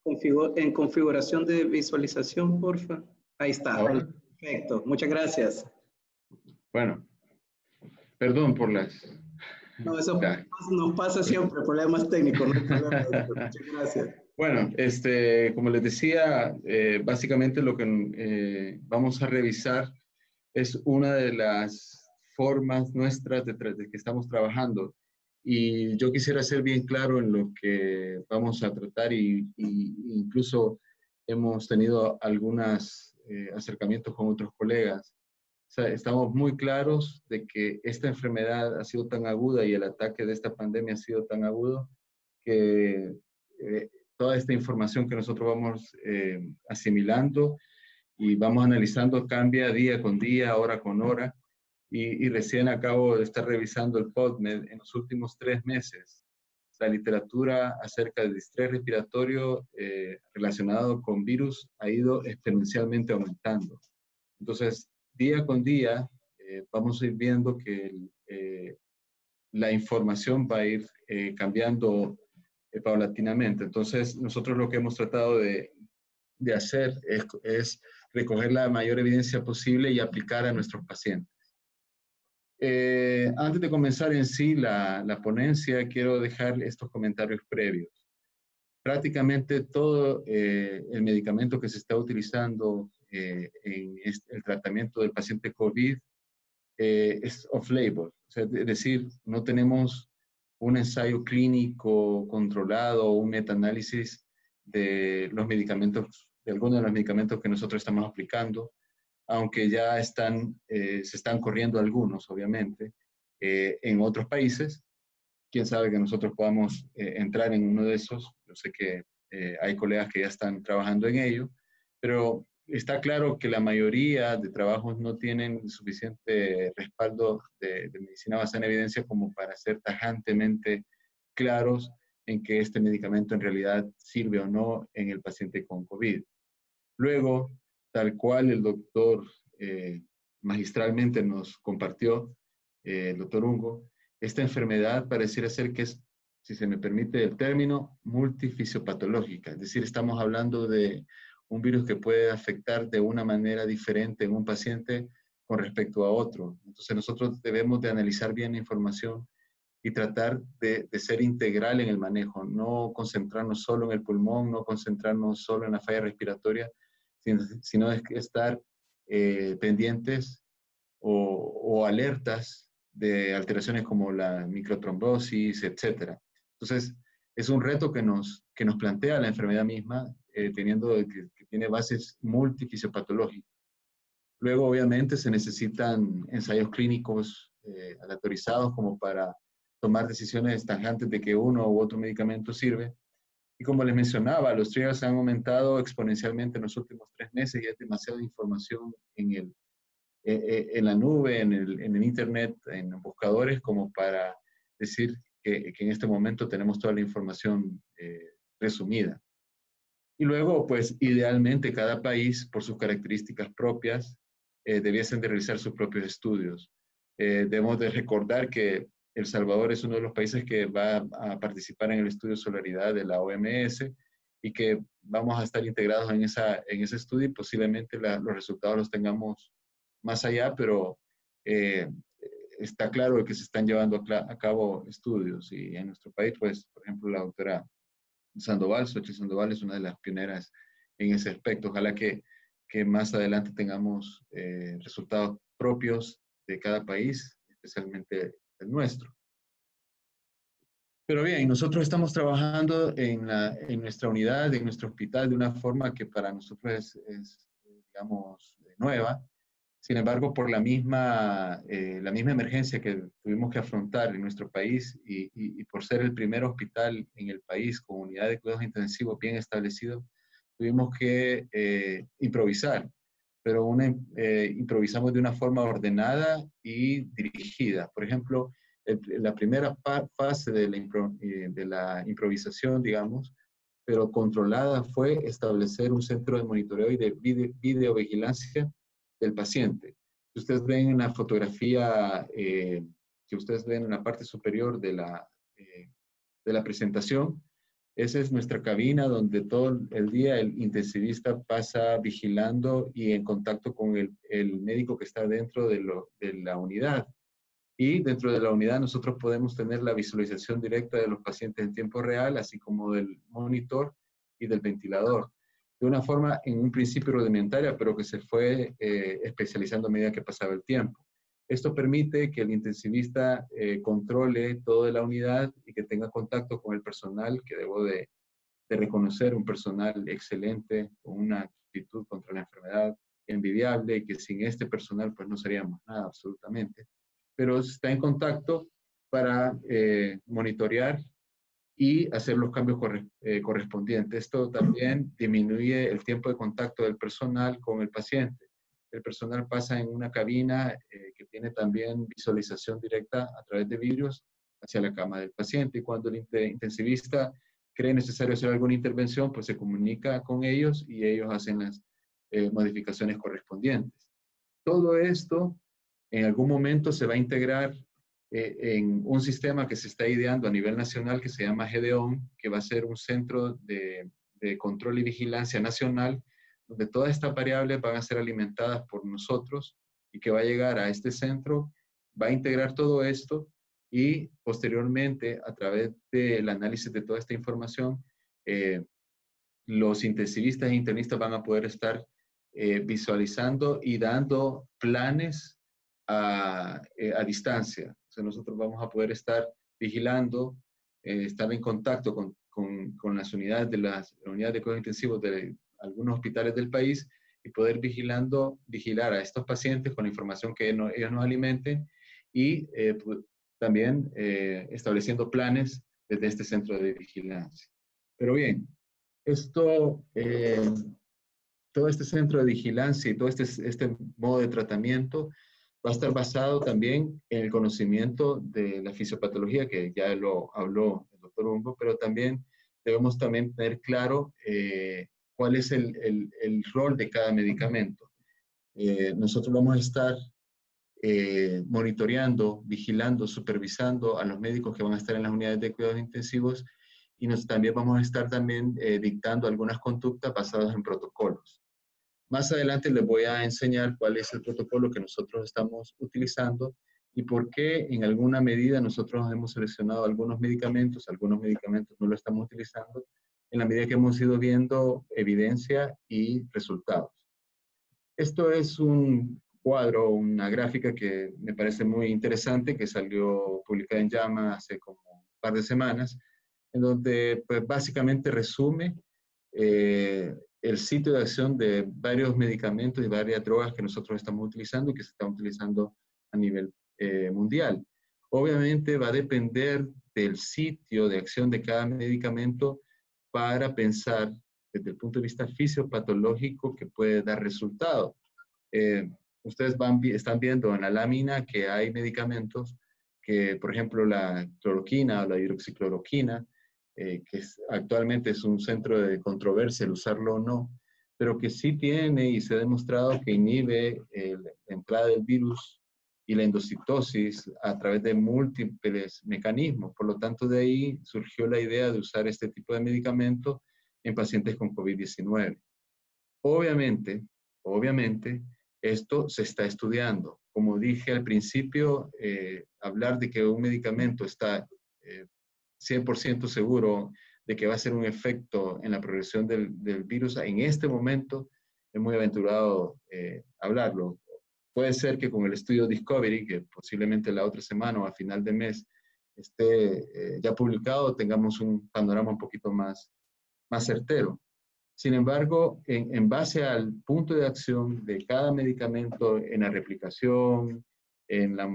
En configuración de visualización, porfa. Ahí está. ¿Ahora? Perfecto. Muchas gracias. Bueno, perdón por las... No, eso nos pasa siempre, problemas técnicos. No hay problema, doctor. Muchas gracias. Bueno, como les decía, básicamente lo que vamos a revisar es una de las formas nuestras de que estamos trabajando. Y yo quisiera ser bien claro en lo que vamos a tratar y incluso hemos tenido algunos acercamientos con otros colegas. O sea, estamos muy claros de que esta enfermedad ha sido tan aguda y el ataque de esta pandemia ha sido tan agudo que toda esta información que nosotros vamos asimilando y vamos analizando cambia día con día, hora con hora. Y recién acabo de estar revisando el PubMed en los últimos 3 meses. La literatura acerca del estrés respiratorio relacionado con virus ha ido exponencialmente aumentando. Entonces, día con día, vamos a ir viendo que la información va a ir cambiando paulatinamente. Entonces, nosotros lo que hemos tratado de hacer es recoger la mayor evidencia posible y aplicar a nuestros pacientes. Antes de comenzar en sí la ponencia, quiero dejar estos comentarios previos. Prácticamente todo el medicamento que se está utilizando en el tratamiento del paciente COVID es off-label. O sea, es decir, no tenemos un ensayo clínico controlado o un metaanálisis de los medicamentos, de algunos de los medicamentos que nosotros estamos aplicando, aunque ya se están corriendo algunos, obviamente, en otros países. Quién sabe que nosotros podamos entrar en uno de esos. Yo sé que hay colegas que ya están trabajando en ello, pero está claro que la mayoría de trabajos no tienen suficiente respaldo de medicina basada en evidencia como para ser tajantemente claros en que este medicamento en realidad sirve o no en el paciente con COVID. Luego, tal cual el doctor magistralmente nos compartió, el doctor Ungo, esta enfermedad pareciera ser que es, si se me permite el término, multifisiopatológica. Es decir, estamos hablando de un virus que puede afectar de una manera diferente en un paciente con respecto a otro. Entonces nosotros debemos de analizar bien la información y tratar de ser integral en el manejo, no concentrarnos solo en el pulmón, no concentrarnos solo en la falla respiratoria, sino es estar pendientes o alertas de alteraciones como la microtrombosis, etc. Entonces, es un reto que nos plantea la enfermedad misma, teniendo que tiene bases multifisiopatológicas. Luego, obviamente, se necesitan ensayos clínicos aleatorizados como para tomar decisiones tajantes de que uno u otro medicamento sirve. Y como les mencionaba, los triggers han aumentado exponencialmente en los últimos 3 meses y hay demasiada información en la nube, en el internet, en buscadores, como para decir que en este momento tenemos toda la información resumida. Y luego, pues, idealmente cada país, por sus características propias, debiesen de realizar sus propios estudios. Debemos de recordar que El Salvador es uno de los países que va a participar en el estudio Solaridad de la OMS y que vamos a estar integrados en ese estudio y posiblemente los resultados los tengamos más allá, pero está claro que se están llevando a cabo estudios y en nuestro país, pues, por ejemplo, la doctora Sandoval, Xochitl Sandoval, es una de las pioneras en ese aspecto. Ojalá que más adelante tengamos resultados propios de cada país, especialmente el nuestro. Pero bien, nosotros estamos trabajando en nuestra unidad, en nuestro hospital, de una forma que para nosotros es digamos, nueva. Sin embargo, por la misma emergencia que tuvimos que afrontar en nuestro país y por ser el primer hospital en el país con unidad de cuidados intensivos bien establecido, tuvimos que improvisar, pero improvisamos de una forma ordenada y dirigida. Por ejemplo, la primera fase de la improvisación, digamos, pero controlada, fue establecer un centro de monitoreo y de videovigilancia del paciente. Si ustedes ven en la fotografía que ustedes ven en la parte superior de la presentación, esa es nuestra cabina donde todo el día el intensivista pasa vigilando y en contacto con el médico que está dentro de la unidad. Y dentro de la unidad nosotros podemos tener la visualización directa de los pacientes en tiempo real, así como del monitor y del ventilador. De una forma, en un principio rudimentaria, pero que se fue especializando a medida que pasaba el tiempo. Esto permite que el intensivista controle toda la unidad y que tenga contacto con el personal, que debo de reconocer un personal excelente, con una actitud contra la enfermedad envidiable, y que sin este personal pues no seríamos nada absolutamente. Pero está en contacto para monitorear y hacer los cambios correspondientes. Esto también disminuye el tiempo de contacto del personal con el paciente. El personal pasa en una cabina que tiene también visualización directa a través de vidrios hacia la cama del paciente, y cuando el intensivista cree necesario hacer alguna intervención, pues se comunica con ellos y ellos hacen las modificaciones correspondientes. Todo esto en algún momento se va a integrar en un sistema que se está ideando a nivel nacional que se llama GDON, que va a ser un centro de control y vigilancia nacional, donde todas estas variables van a ser alimentadas por nosotros y que va a llegar a este centro, va a integrar todo esto y posteriormente, a través del análisis de toda esta información, los intensivistas e internistas van a poder estar visualizando y dando planes a distancia. O sea, nosotros vamos a poder estar vigilando, estar en contacto con las unidades de las unidades de cuidados intensivos de algunos hospitales del país y poder vigilar a estos pacientes con la información que ellos nos alimenten y también estableciendo planes desde este centro de vigilancia. Pero bien, todo este centro de vigilancia y todo este modo de tratamiento va a estar basado también en el conocimiento de la fisiopatología, que ya lo habló el doctor Humbo, pero también debemos también tener claro cuál es el rol de cada medicamento. Nosotros vamos a estar monitoreando, vigilando, supervisando a los médicos que van a estar en las unidades de cuidados intensivos, y también vamos a estar también dictando algunas conductas basadas en protocolos. Más adelante les voy a enseñar cuál es el protocolo que nosotros estamos utilizando y por qué en alguna medida nosotros hemos seleccionado algunos medicamentos no lo estamos utilizando, en la medida que hemos ido viendo evidencia y resultados. Esto es un cuadro, una gráfica que me parece muy interesante, que salió publicada en JAMA hace como un par de semanas, en donde pues, básicamente resume el sitio de acción de varios medicamentos y varias drogas que nosotros estamos utilizando y que se están utilizando a nivel mundial. Obviamente va a depender del sitio de acción de cada medicamento para pensar desde el punto de vista fisiopatológico que puede dar resultado. Ustedes están viendo en la lámina que hay medicamentos que, por ejemplo, la cloroquina o la hidroxicloroquina, que actualmente es un centro de controversia el usarlo o no, pero que sí tiene y se ha demostrado que inhibe la entrada del virus y la endocitosis a través de múltiples mecanismos. Por lo tanto, de ahí surgió la idea de usar este tipo de medicamento en pacientes con COVID-19. Obviamente, esto se está estudiando. Como dije al principio, hablar de que un medicamento está 100% seguro de que va a ser un efecto en la progresión del virus, en este momento es muy aventurado hablarlo. Puede ser que con el estudio Discovery, que posiblemente la otra semana o a final de mes esté ya publicado, tengamos un panorama un poquito más certero. Sin embargo, en base al punto de acción de cada medicamento en la replicación, en la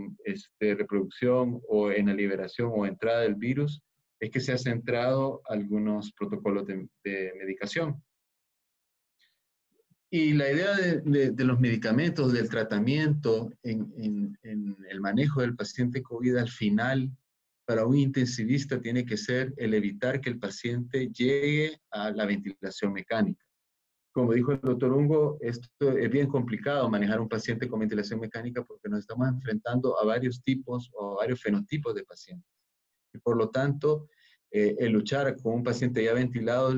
reproducción o en la liberación o entrada del virus, es que se ha centrado algunos protocolos de medicación. Y la idea de los medicamentos, del tratamiento en el manejo del paciente COVID al final, para un intensivista tiene que ser el evitar que el paciente llegue a la ventilación mecánica. Como dijo el doctor Humbo, esto es bien complicado manejar un paciente con ventilación mecánica porque nos estamos enfrentando a varios tipos o a varios fenotipos de pacientes. Y por lo tanto, el luchar con un paciente ya ventilado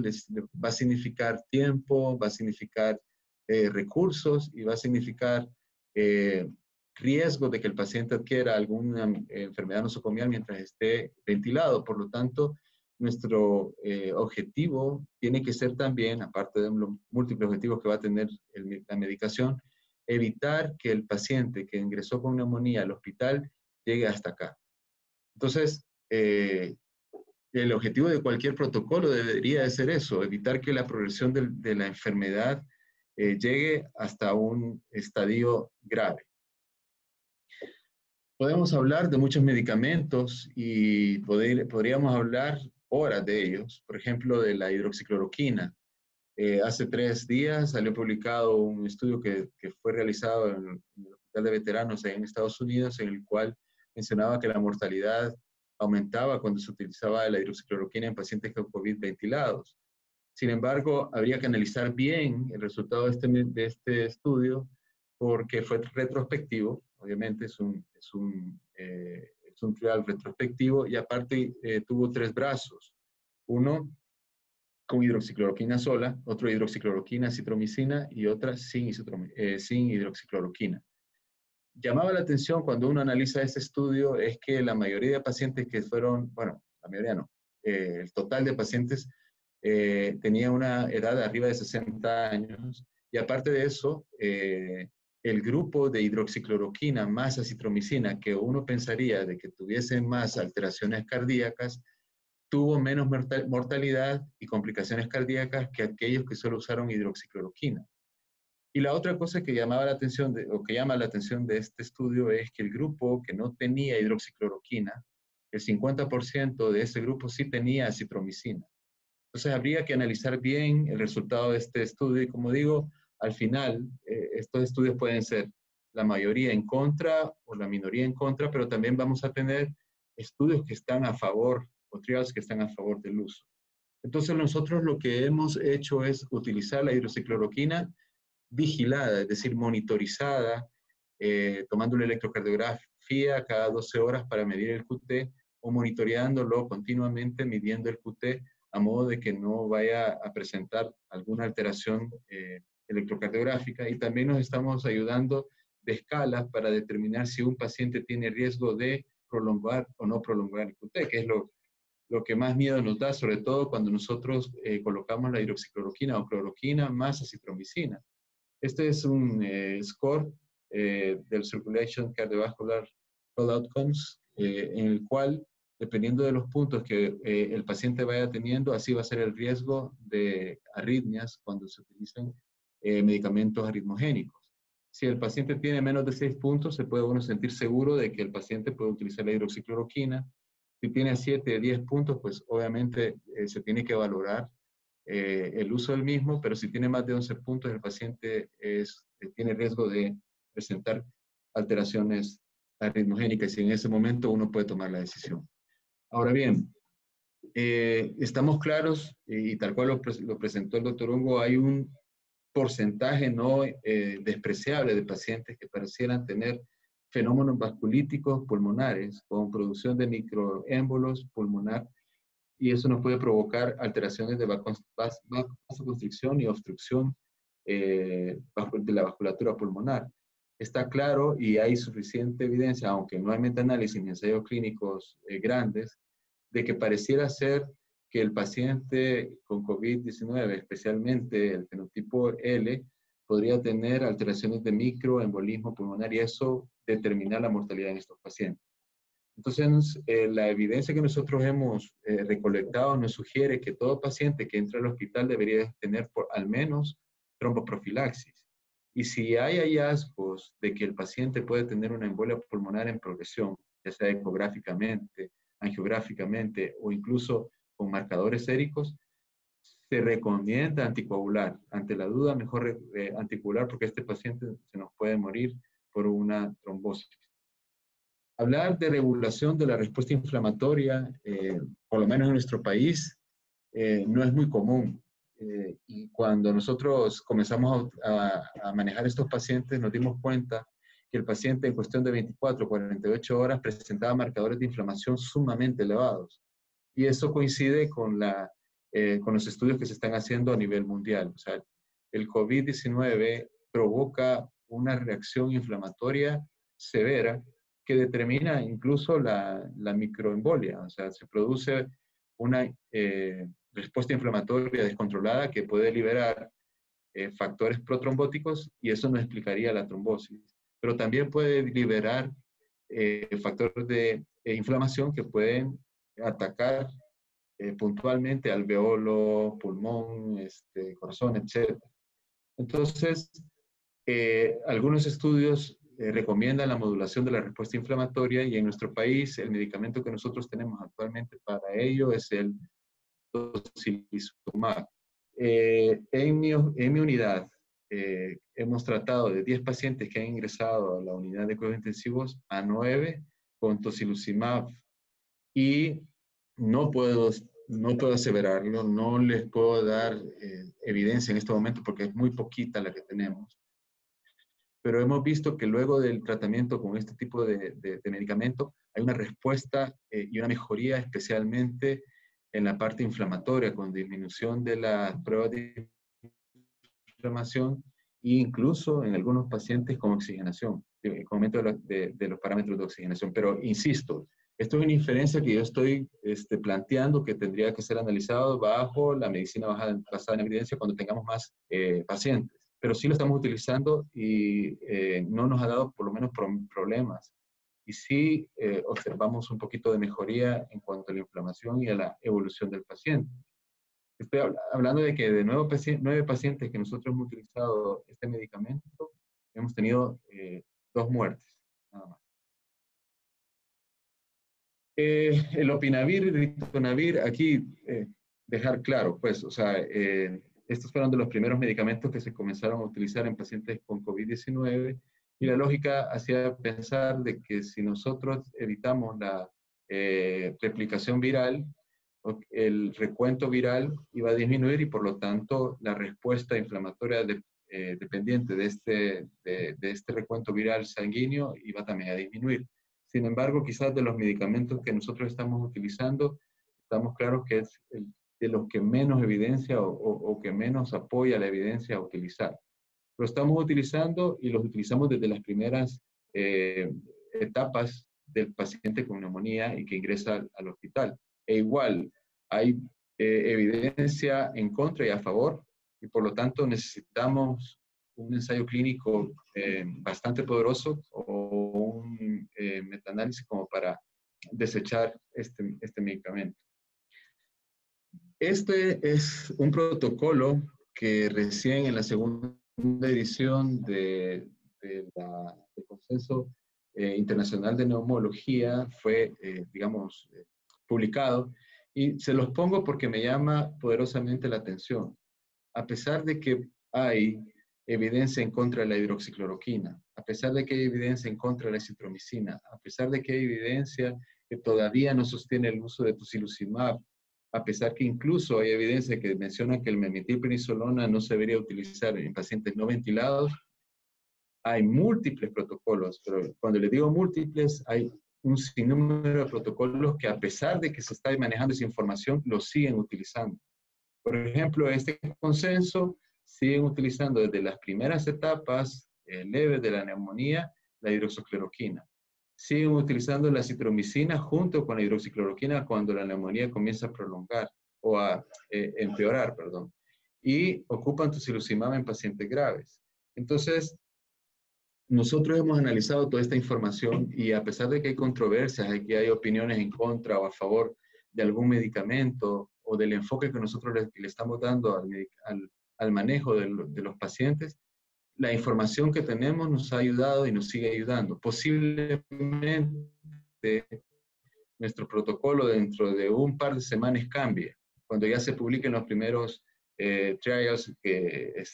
va a significar tiempo, va a significar recursos y va a significar riesgo de que el paciente adquiera alguna enfermedad nosocomial mientras esté ventilado. Por lo tanto, nuestro objetivo tiene que ser también, aparte de los múltiples objetivos que va a tener la medicación, evitar que el paciente que ingresó con neumonía al hospital llegue hasta acá. Entonces, el objetivo de cualquier protocolo debería de ser eso, evitar que la progresión de la enfermedad llegue hasta un estadio grave. Podemos hablar de muchos medicamentos y podríamos hablar horas de ellos, por ejemplo, de la hidroxicloroquina. Hace 3 días salió publicado un estudio que fue realizado en el Hospital de Veteranos en Estados Unidos, en el cual mencionaba que la mortalidad aumentaba cuando se utilizaba la hidroxicloroquina en pacientes con COVID ventilados. Sin embargo, habría que analizar bien el resultado de este estudio porque fue retrospectivo, obviamente es un trial retrospectivo y aparte tuvo 3 brazos. Uno con hidroxicloroquina sola, otro hidroxicloroquina, citromicina y otra sin hidroxicloroquina. Llamaba la atención cuando uno analiza este estudio es que la mayoría de pacientes que fueron, bueno, la mayoría no, el total de pacientes tenía una edad de arriba de 60 años y aparte de eso, el grupo de hidroxicloroquina más acitromicina que uno pensaría de que tuviese más alteraciones cardíacas, tuvo menos mortalidad y complicaciones cardíacas que aquellos que solo usaron hidroxicloroquina. Y la otra cosa que llamaba la atención, que llama la atención de este estudio es que el grupo que no tenía hidroxicloroquina, el 50% de ese grupo sí tenía acitromicina. Entonces habría que analizar bien el resultado de este estudio y como digo, al final estos estudios pueden ser la mayoría en contra o la minoría en contra, pero también vamos a tener estudios que están a favor o trials que están a favor del uso. Entonces nosotros lo que hemos hecho es utilizar la hidroxicloroquina vigilada, es decir, monitorizada, tomando una electrocardiografía cada 12 horas para medir el QT o monitoreándolo continuamente, midiendo el QT a modo de que no vaya a presentar alguna alteración electrocardiográfica y también nos estamos ayudando de escalas para determinar si un paciente tiene riesgo de prolongar o no prolongar el QT, que es lo que más miedo nos da, sobre todo cuando nosotros colocamos la hidroxicloroquina o cloroquina más acitromicina. Este es un score del Circulation Cardiovascular Outcomes, en el cual, dependiendo de los puntos que el paciente vaya teniendo, así va a ser el riesgo de arritmias cuando se utilizan medicamentos arritmogénicos. Si el paciente tiene menos de 6 puntos, se puede uno sentir seguro de que el paciente puede utilizar la hidroxicloroquina. Si tiene 7, 10 puntos, pues obviamente se tiene que valorar el uso del mismo, pero si tiene más de 11 puntos, el paciente tiene riesgo de presentar alteraciones arritmogénicas y en ese momento uno puede tomar la decisión. Ahora bien, estamos claros y tal cual lo presentó el doctor Hongo, hay un porcentaje no despreciable de pacientes que parecieran tener fenómenos vasculíticos pulmonares con producción de microémbolos pulmonar y eso nos puede provocar alteraciones de vasoconstricción y obstrucción de la vasculatura pulmonar. Está claro y hay suficiente evidencia, aunque no hay metaanálisis ni ensayos clínicos grandes, de que pareciera ser que el paciente con COVID-19, especialmente el fenotipo L, podría tener alteraciones de microembolismo pulmonar y eso determina la mortalidad en estos pacientes. Entonces, la evidencia que nosotros hemos recolectado nos sugiere que todo paciente que entra al hospital debería tener al menos tromboprofilaxis. Y si hay hallazgos de que el paciente puede tener una embolia pulmonar en progresión, ya sea ecográficamente, angiográficamente o incluso con marcadores séricos, se recomienda anticoagular. Ante la duda, mejor anticoagular porque este paciente se nos puede morir por una trombosis. Hablar de regulación de la respuesta inflamatoria, por lo menos en nuestro país, no es muy común. Y cuando nosotros comenzamos a manejar estos pacientes, nos dimos cuenta que el paciente en cuestión de 24 o 48 horas presentaba marcadores de inflamación sumamente elevados. Y eso coincide con los estudios que se están haciendo a nivel mundial. O sea, el COVID-19 provoca una reacción inflamatoria severa que determina incluso la microembolia. O sea, se produce una respuesta inflamatoria descontrolada que puede liberar factores protrombóticos y eso no explicaría la trombosis. Pero también puede liberar factores de inflamación que pueden atacar puntualmente alveolo, pulmón, corazón, etc. Entonces, algunos estudios recomiendan la modulación de la respuesta inflamatoria y en nuestro país el medicamento que nosotros tenemos actualmente para ello es el tocilizumab. En mi unidad hemos tratado de 10 pacientes que han ingresado a la unidad de cuidados intensivos a 9 con tocilizumab y no puedo aseverarlo, no les puedo dar evidencia en este momento porque es muy poquita la que tenemos. Pero hemos visto que luego del tratamiento con este tipo de medicamento hay una respuesta y una mejoría especialmente en la parte inflamatoria, con disminución de las pruebas de inflamación e incluso en algunos pacientes con oxigenación, con aumento de los parámetros de oxigenación. Pero insisto, esto es una inferencia que yo estoy planteando que tendría que ser analizado bajo la medicina basada en evidencia cuando tengamos más pacientes. Pero sí lo estamos utilizando y no nos ha dado por lo menos problemas. Y sí observamos un poquito de mejoría en cuanto a la inflamación y a la evolución del paciente. Estoy hablando de que de 9 pacientes que nosotros hemos utilizado este medicamento, hemos tenido 2 muertes, nada más. El opinavir y el ritonavir, aquí dejar claro, pues, o sea, estos fueron de los primeros medicamentos que se comenzaron a utilizar en pacientes con COVID-19 y la lógica hacía pensar de que si nosotros evitamos la replicación viral, el recuento viral iba a disminuir y por lo tanto la respuesta inflamatoria dependiente de este recuento viral sanguíneo iba también a disminuir. Sin embargo, quizás de los medicamentos que nosotros estamos utilizando, estamos claros que es de los que menos evidencia o que menos apoya la evidencia a utilizar. Lo estamos utilizando y los utilizamos desde las primeras etapas del paciente con neumonía y que ingresa al hospital. E igual, hay evidencia en contra y a favor, y por lo tanto necesitamos un ensayo clínico bastante poderoso o un metaanálisis como para desechar este medicamento. Este es un protocolo que recién en la segunda edición del Consenso Internacional de Neumología fue, digamos, publicado. Y se los pongo porque me llama poderosamente la atención. A pesar de que hay evidencia en contra de la hidroxicloroquina, a pesar de que hay evidencia en contra de la citromicina, a pesar de que hay evidencia que todavía no sostiene el uso de tocilizumab, a pesar que incluso hay evidencia que menciona que el metilprednisolona no se debería utilizar en pacientes no ventilados, hay múltiples protocolos, pero cuando les digo múltiples, hay un sinnúmero de protocolos que a pesar de que se está manejando esa información, lo siguen utilizando. Por ejemplo, este consenso siguen utilizando desde las primeras etapas leves de la neumonía la hidroxicloroquina. Siguen utilizando la citromicina junto con la hidroxicloroquina cuando la neumonía comienza a prolongar o a empeorar, perdón. Y ocupan tocilizumab en pacientes graves. Entonces, nosotros hemos analizado toda esta información y a pesar de que hay controversias, de que hay opiniones en contra o a favor de algún medicamento o del enfoque que nosotros le estamos dando al manejo de los pacientes, la información que tenemos nos ha ayudado y nos sigue ayudando. Posiblemente nuestro protocolo dentro de un par de semanas cambie, cuando ya se publiquen los primeros trials,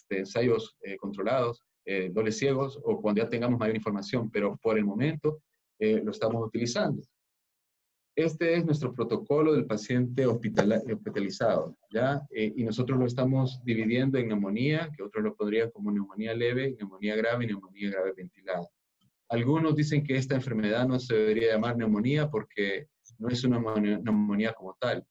ensayos controlados, dobles ciegos, o cuando ya tengamos mayor información, pero por el momento lo estamos utilizando. Este es nuestro protocolo del paciente hospitalizado, ¿ya? Y nosotros lo estamos dividiendo en neumonía, que otros lo pondrían como neumonía leve, neumonía grave y neumonía grave ventilada. Algunos dicen que esta enfermedad no se debería llamar neumonía porque no es una neumonía como tal.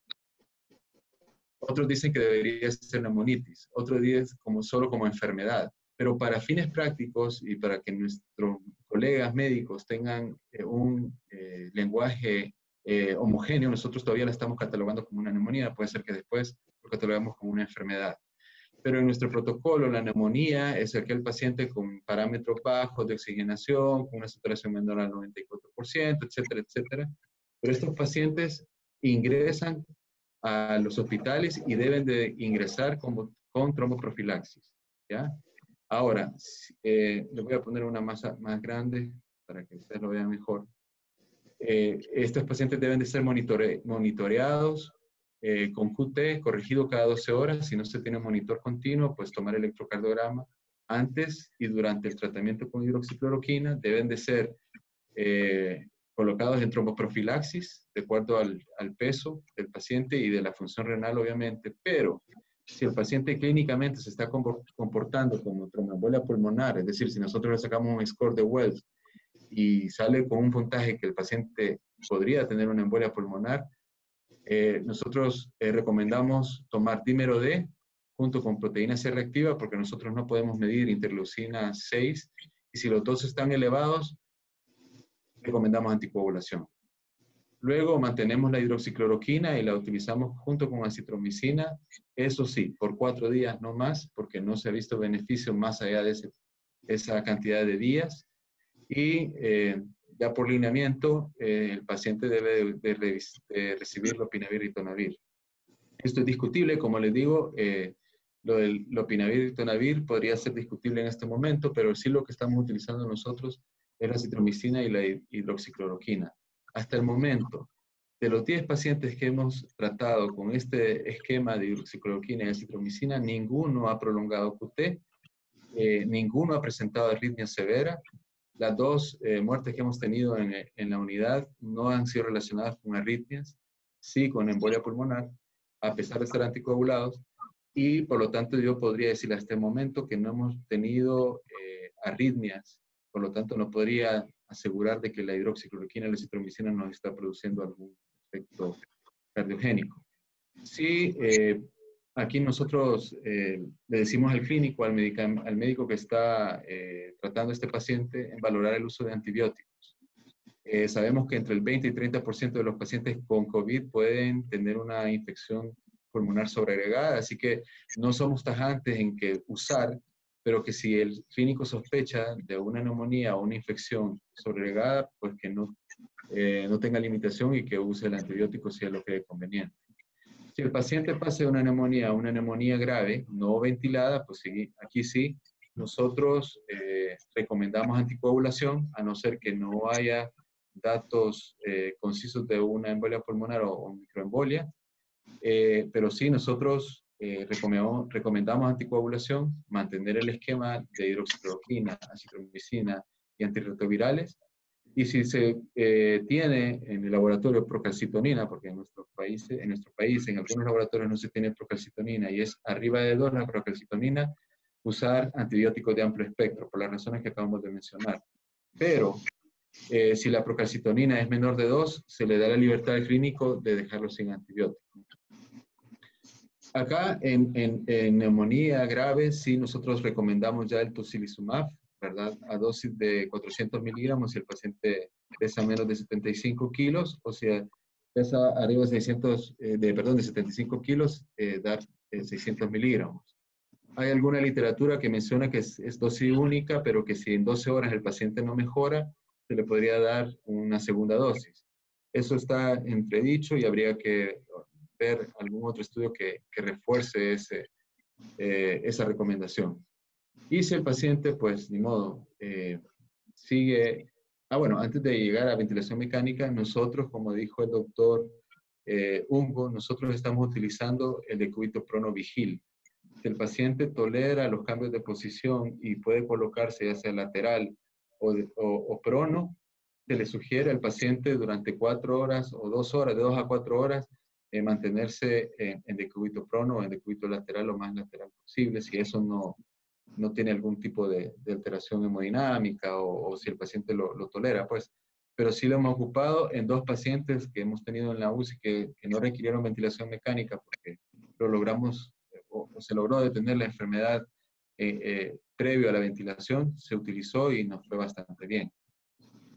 Otros dicen que debería ser neumonitis. Otros dicen solo como enfermedad. Pero para fines prácticos y para que nuestros colegas médicos tengan un lenguaje homogéneo, nosotros todavía la estamos catalogando como una neumonía. Puede ser que después lo catalogamos como una enfermedad. Pero en nuestro protocolo, la neumonía es aquel paciente con parámetros bajos de oxigenación, con una saturación menor al 94%, etcétera, etcétera. Pero estos pacientes ingresan a los hospitales y deben de ingresar con tromboprofilaxis, ¿ya? Ahora, le voy a poner una masa más grande para que ustedes lo vean mejor. Estos pacientes deben de ser monitoreados con QT, corregido cada 12 horas. Si no se tiene monitor continuo, pues tomar electrocardiograma antes y durante el tratamiento con hidroxicloroquina. Deben de ser colocados en tromboprofilaxis, de acuerdo al peso del paciente y de la función renal, obviamente. Pero si el paciente clínicamente se está comportando como tromboembolia pulmonar, es decir, si nosotros le sacamos un score de Wells y sale con un puntaje que el paciente podría tener una embolia pulmonar, nosotros recomendamos tomar dímero D junto con proteína C reactiva, porque nosotros no podemos medir interleucina 6, y si los dos están elevados, recomendamos anticoagulación. Luego mantenemos la hidroxicloroquina y la utilizamos junto con acitromicina, eso sí, por 4 días, no más, porque no se ha visto beneficio más allá de esa cantidad de días. Y ya por lineamiento, el paciente debe de recibir lopinavir y ritonavir. Esto es discutible, como les digo, lo del lopinavir y ritonavir podría ser discutible en este momento, pero sí lo que estamos utilizando nosotros es la acitromicina y la hidroxicloroquina. Hasta el momento, de los 10 pacientes que hemos tratado con este esquema de hidroxicloroquina y acitromicina, ninguno ha prolongado QT, ninguno ha presentado arritmia severa. Las 2 muertes que hemos tenido en la unidad no han sido relacionadas con arritmias, sí con embolia pulmonar, a pesar de estar anticoagulados, y por lo tanto yo podría decir hasta el momento que no hemos tenido arritmias, por lo tanto no podría asegurar de que la hidroxicloroquina y la acitromicina nos está produciendo algún efecto cardiogénico. Sí, aquí nosotros le decimos al clínico, al médico que está tratando a este paciente, en valorar el uso de antibióticos. Sabemos que entre el 20 y 30% de los pacientes con COVID pueden tener una infección pulmonar sobreagregada, así que no somos tajantes en que usar, pero que si el clínico sospecha de una neumonía o una infección sobreagregada, pues que no tenga limitación y que use el antibiótico si es lo que es conveniente. Si el paciente pasa de una neumonía a una neumonía grave, no ventilada, pues sí, aquí sí, nosotros recomendamos anticoagulación, a no ser que no haya datos concisos de una embolia pulmonar o microembolia, pero sí, nosotros recomendamos anticoagulación, mantener el esquema de hidroxicloroquina, acitromicina y antirretrovirales. Y si se tiene en el laboratorio procalcitonina, porque en nuestro país, en algunos laboratorios no se tiene procalcitonina y es arriba de 2 la procalcitonina, usar antibióticos de amplio espectro, por las razones que acabamos de mencionar. Pero si la procalcitonina es menor de 2, se le da la libertad al clínico de dejarlo sin antibiótico. Acá en neumonía grave, sí nosotros recomendamos ya el tocilizumab, ¿verdad? A dosis de 400 miligramos si el paciente pesa menos de 75 kilos, o sea, pesa arriba de 75 kilos, dar 600 miligramos. Hay alguna literatura que menciona que es dosis única, pero que si en 12 horas el paciente no mejora, se le podría dar una segunda dosis. Eso está entredicho y habría que ver algún otro estudio que refuerce esa recomendación. Y si el paciente, pues, ni modo, sigue... bueno, antes de llegar a ventilación mecánica, nosotros, como dijo el doctor Ungo, nosotros estamos utilizando el decúbito prono-vigil. Si el paciente tolera los cambios de posición y puede colocarse ya sea lateral o prono, se le sugiere al paciente durante 4 horas o 2 horas, de 2 a 4 horas, mantenerse en decúbito prono o en decúbito lateral lo más lateral posible, si eso no tiene algún tipo de alteración hemodinámica o si el paciente lo tolera, pues. Pero sí lo hemos ocupado en 2 pacientes que hemos tenido en la UCI que no requirieron ventilación mecánica porque lo logramos o se logró detener la enfermedad previo a la ventilación, se utilizó y nos fue bastante bien.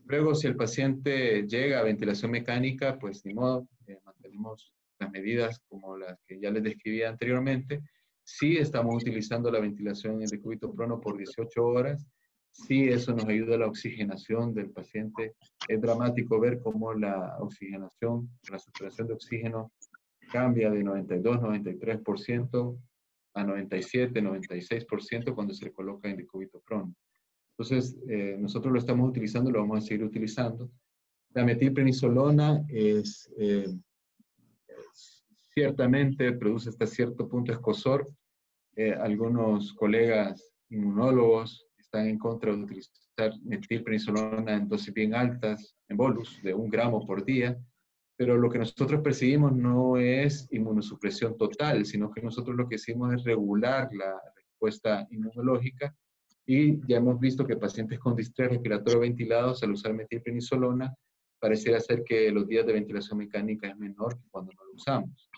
Luego, si el paciente llega a ventilación mecánica, pues ni modo, mantenemos las medidas como las que ya les describí anteriormente Sí estamos utilizando la ventilación en decúbito prono por 18 horas. Sí, eso nos ayuda a la oxigenación del paciente. Es dramático ver cómo la oxigenación, la saturación de oxígeno cambia de 92, 93% a 97, 96% cuando se le coloca en decúbito prono. Entonces, nosotros lo estamos utilizando, lo vamos a seguir utilizando. La metilprednisolona ciertamente produce hasta cierto punto escozor. Algunos colegas inmunólogos están en contra de utilizar metilprednisolona en dosis bien altas, en bolus, de 1 gramo por día, pero lo que nosotros perseguimos no es inmunosupresión total, sino que nosotros lo que hicimos es regular la respuesta inmunológica, y ya hemos visto que pacientes con distrés respiratorio ventilados, al usar metilprednisolona, pareciera ser que los días de ventilación mecánica es menor que cuando no lo usamos.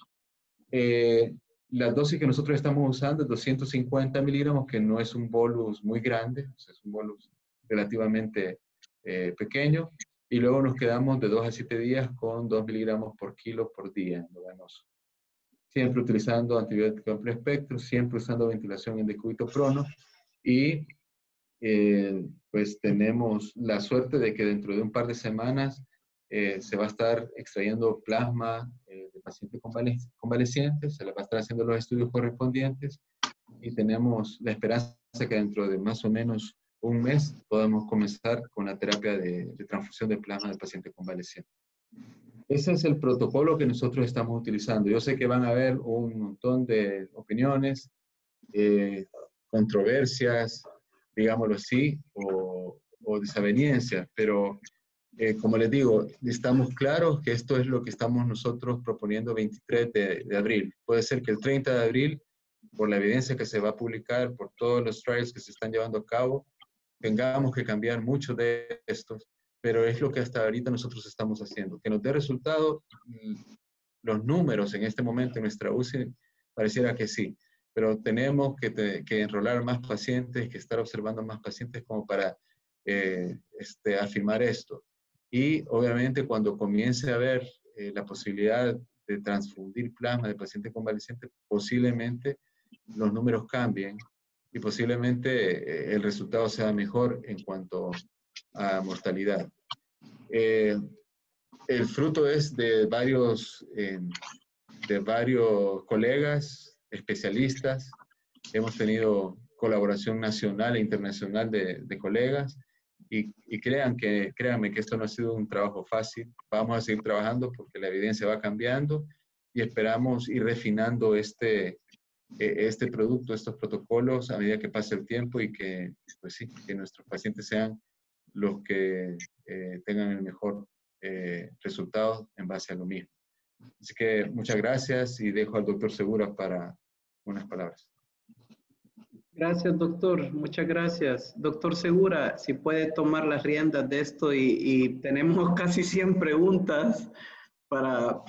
La dosis que nosotros estamos usando es 250 miligramos, que no es un bolus muy grande, o sea, es un bolus relativamente pequeño, y luego nos quedamos de 2 a 7 días con 2 miligramos por kilo por día endovenoso. Siempre utilizando antibiótico amplio espectro, siempre usando ventilación en decúbito prono, y pues tenemos la suerte de que dentro de un par de semanas se va a estar extrayendo plasma de pacientes convalecientes, se le va a estar haciendo los estudios correspondientes, y tenemos la esperanza que dentro de más o menos un mes podamos comenzar con la terapia de transfusión de plasma del paciente convaleciente. Ese es el protocolo que nosotros estamos utilizando. Yo sé que van a haber un montón de opiniones, controversias, digámoslo así, o desavenencias, pero como les digo, estamos claros que esto es lo que estamos nosotros proponiendo 23 de abril. Puede ser que el 30 de abril, por la evidencia que se va a publicar, por todos los trials que se están llevando a cabo, tengamos que cambiar muchos de estos, pero es lo que hasta ahorita nosotros estamos haciendo. Que nos dé resultado, los números en este momento en nuestra UCI pareciera que sí, pero tenemos que enrolar más pacientes, que estar observando más pacientes como para afirmar esto. Y obviamente cuando comience a haber la posibilidad de transfundir plasma de paciente convaleciente, posiblemente los números cambien y posiblemente el resultado sea mejor en cuanto a mortalidad. El fruto es de varios colegas, especialistas. Hemos tenido colaboración nacional e internacional de colegas, y créanme que esto no ha sido un trabajo fácil. Vamos a seguir trabajando porque la evidencia va cambiando, y esperamos ir refinando este producto, estos protocolos, a medida que pase el tiempo, y que, pues sí, que nuestros pacientes sean los que tengan el mejor resultado en base a lo mismo. Así que muchas gracias, y dejo al doctor Segura para unas palabras. Gracias, doctor. Muchas gracias. Doctor Segura, si puede tomar las riendas de esto, y tenemos casi 100 preguntas para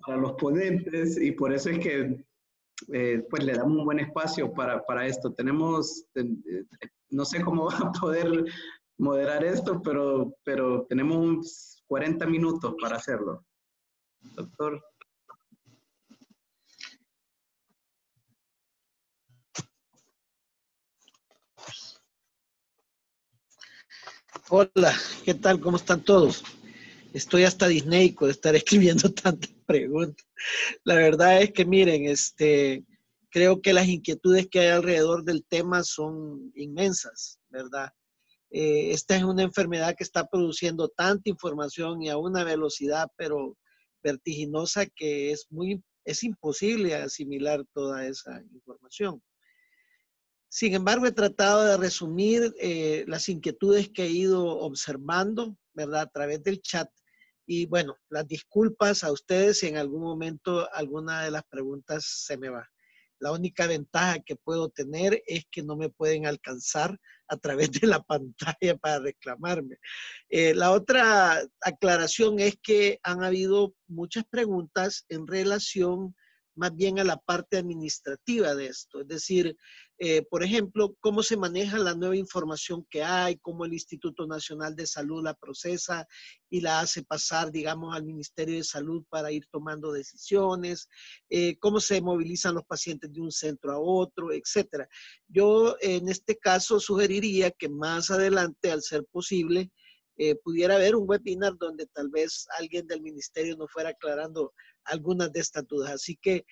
los ponentes, y por eso es que pues le damos un buen espacio para esto. Tenemos, no sé cómo va a poder moderar esto, pero tenemos unos 40 minutos para hacerlo. Doctor. Hola, ¿qué tal? ¿Cómo están todos? Estoy hasta disneico de estar escribiendo tantas preguntas. La verdad es que miren, creo que las inquietudes que hay alrededor del tema son inmensas, ¿verdad? Esta es una enfermedad que está produciendo tanta información y a una velocidad, pero vertiginosa, que es imposible asimilar toda esa información. Sin embargo, he tratado de resumir las inquietudes que he ido observando, ¿verdad? A través del chat. Y bueno, las disculpas a ustedes si en algún momento alguna de las preguntas se me va. La única ventaja que puedo tener es que no me pueden alcanzar a través de la pantalla para reclamarme. La otra aclaración es que han habido muchas preguntas en relación más bien a la parte administrativa de esto. Es decir, por ejemplo, cómo se maneja la nueva información que hay, cómo el Instituto Nacional de Salud la procesa y la hace pasar, digamos, al Ministerio de Salud para ir tomando decisiones, cómo se movilizan los pacientes de un centro a otro, etcétera. Yo en este caso sugeriría que más adelante, al ser posible, pudiera haber un webinar donde tal vez alguien del ministerio nos fuera aclarando algunas de estas dudas. Así que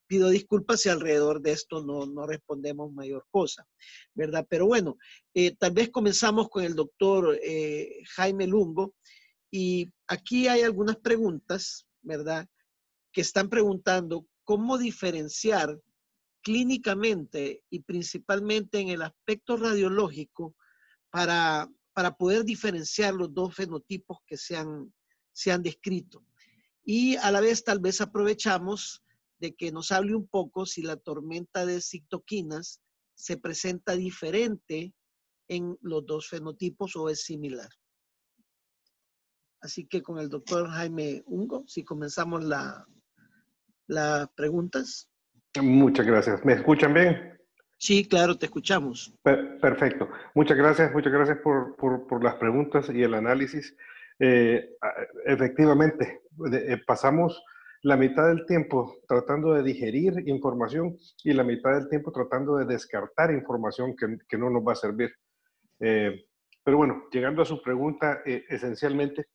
pido disculpas si alrededor de esto no respondemos mayor cosa, ¿verdad? Pero bueno, tal vez comenzamos con el doctor Jaime Lungo, y aquí hay algunas preguntas, ¿verdad? Que están preguntando cómo diferenciar clínicamente y principalmente en el aspecto radiológico para poder diferenciar los dos fenotipos que se han descrito. Y a la vez tal vez aprovechamos de que nos hable un poco si la tormenta de citoquinas se presenta diferente en los dos fenotipos o es similar. Así que con el doctor Jaime Ungo, si comenzamos las preguntas. Muchas gracias. ¿Me escuchan bien? Sí, claro, te escuchamos. Perfecto. Muchas gracias por las preguntas y el análisis. Efectivamente, pasamos la mitad del tiempo tratando de digerir información y la mitad del tiempo tratando de descartar información que no nos va a servir. Pero bueno, llegando a su pregunta, esencialmente,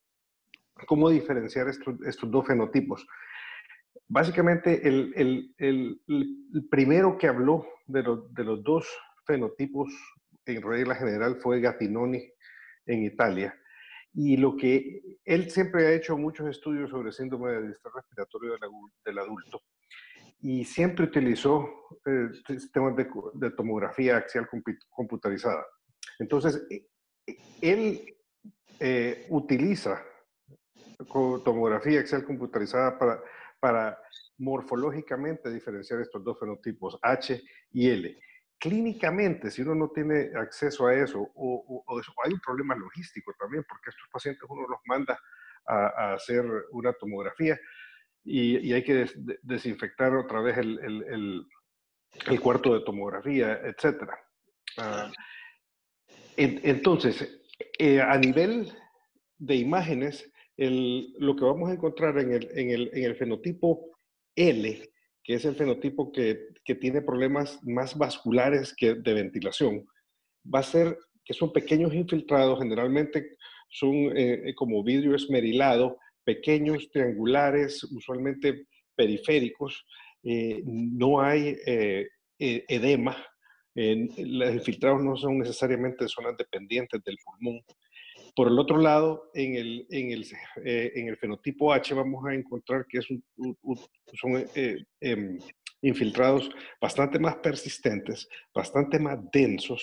¿cómo diferenciar estos dos fenotipos? Básicamente, el primero que habló de los dos fenotipos en regla general fue Gattinoni en Italia. Y lo que él siempre ha hecho muchos estudios sobre síndrome de distrés respiratorio del adulto. Y siempre utilizó sistemas de tomografía axial computarizada. Entonces, él utiliza tomografía axial computarizada para morfológicamente diferenciar estos dos fenotipos, H y L. Clínicamente, si uno no tiene acceso a eso, o hay un problema logístico también, porque estos pacientes uno los manda a hacer una tomografía y hay que desinfectar otra vez el cuarto de tomografía, etc. Entonces, a nivel de imágenes, lo que vamos a encontrar en el fenotipo L, que es el fenotipo que tiene problemas más vasculares que de ventilación, va a ser que son pequeños infiltrados, generalmente son como vidrio esmerilado, pequeños, triangulares, usualmente periféricos, no hay edema, los infiltrados no son necesariamente zonas dependientes del pulmón. Por el otro lado, en el fenotipo H vamos a encontrar que son infiltrados bastante más persistentes, bastante más densos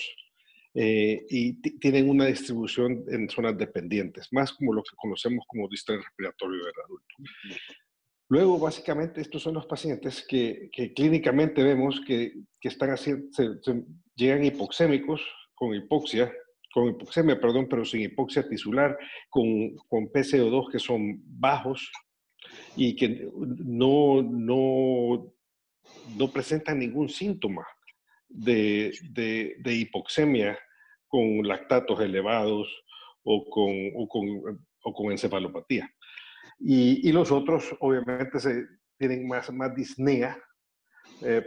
y tienen una distribución en zonas dependientes, más como lo que conocemos como distrés respiratorio del adulto. Luego, básicamente, estos son los pacientes que clínicamente vemos que están haciendo, llegan hipoxémicos con hipoxemia, pero sin hipoxia tisular, con PCO2 que son bajos y que no presentan ningún síntoma de hipoxemia con lactatos elevados o con encefalopatía. Y los otros, obviamente, tienen más disnea,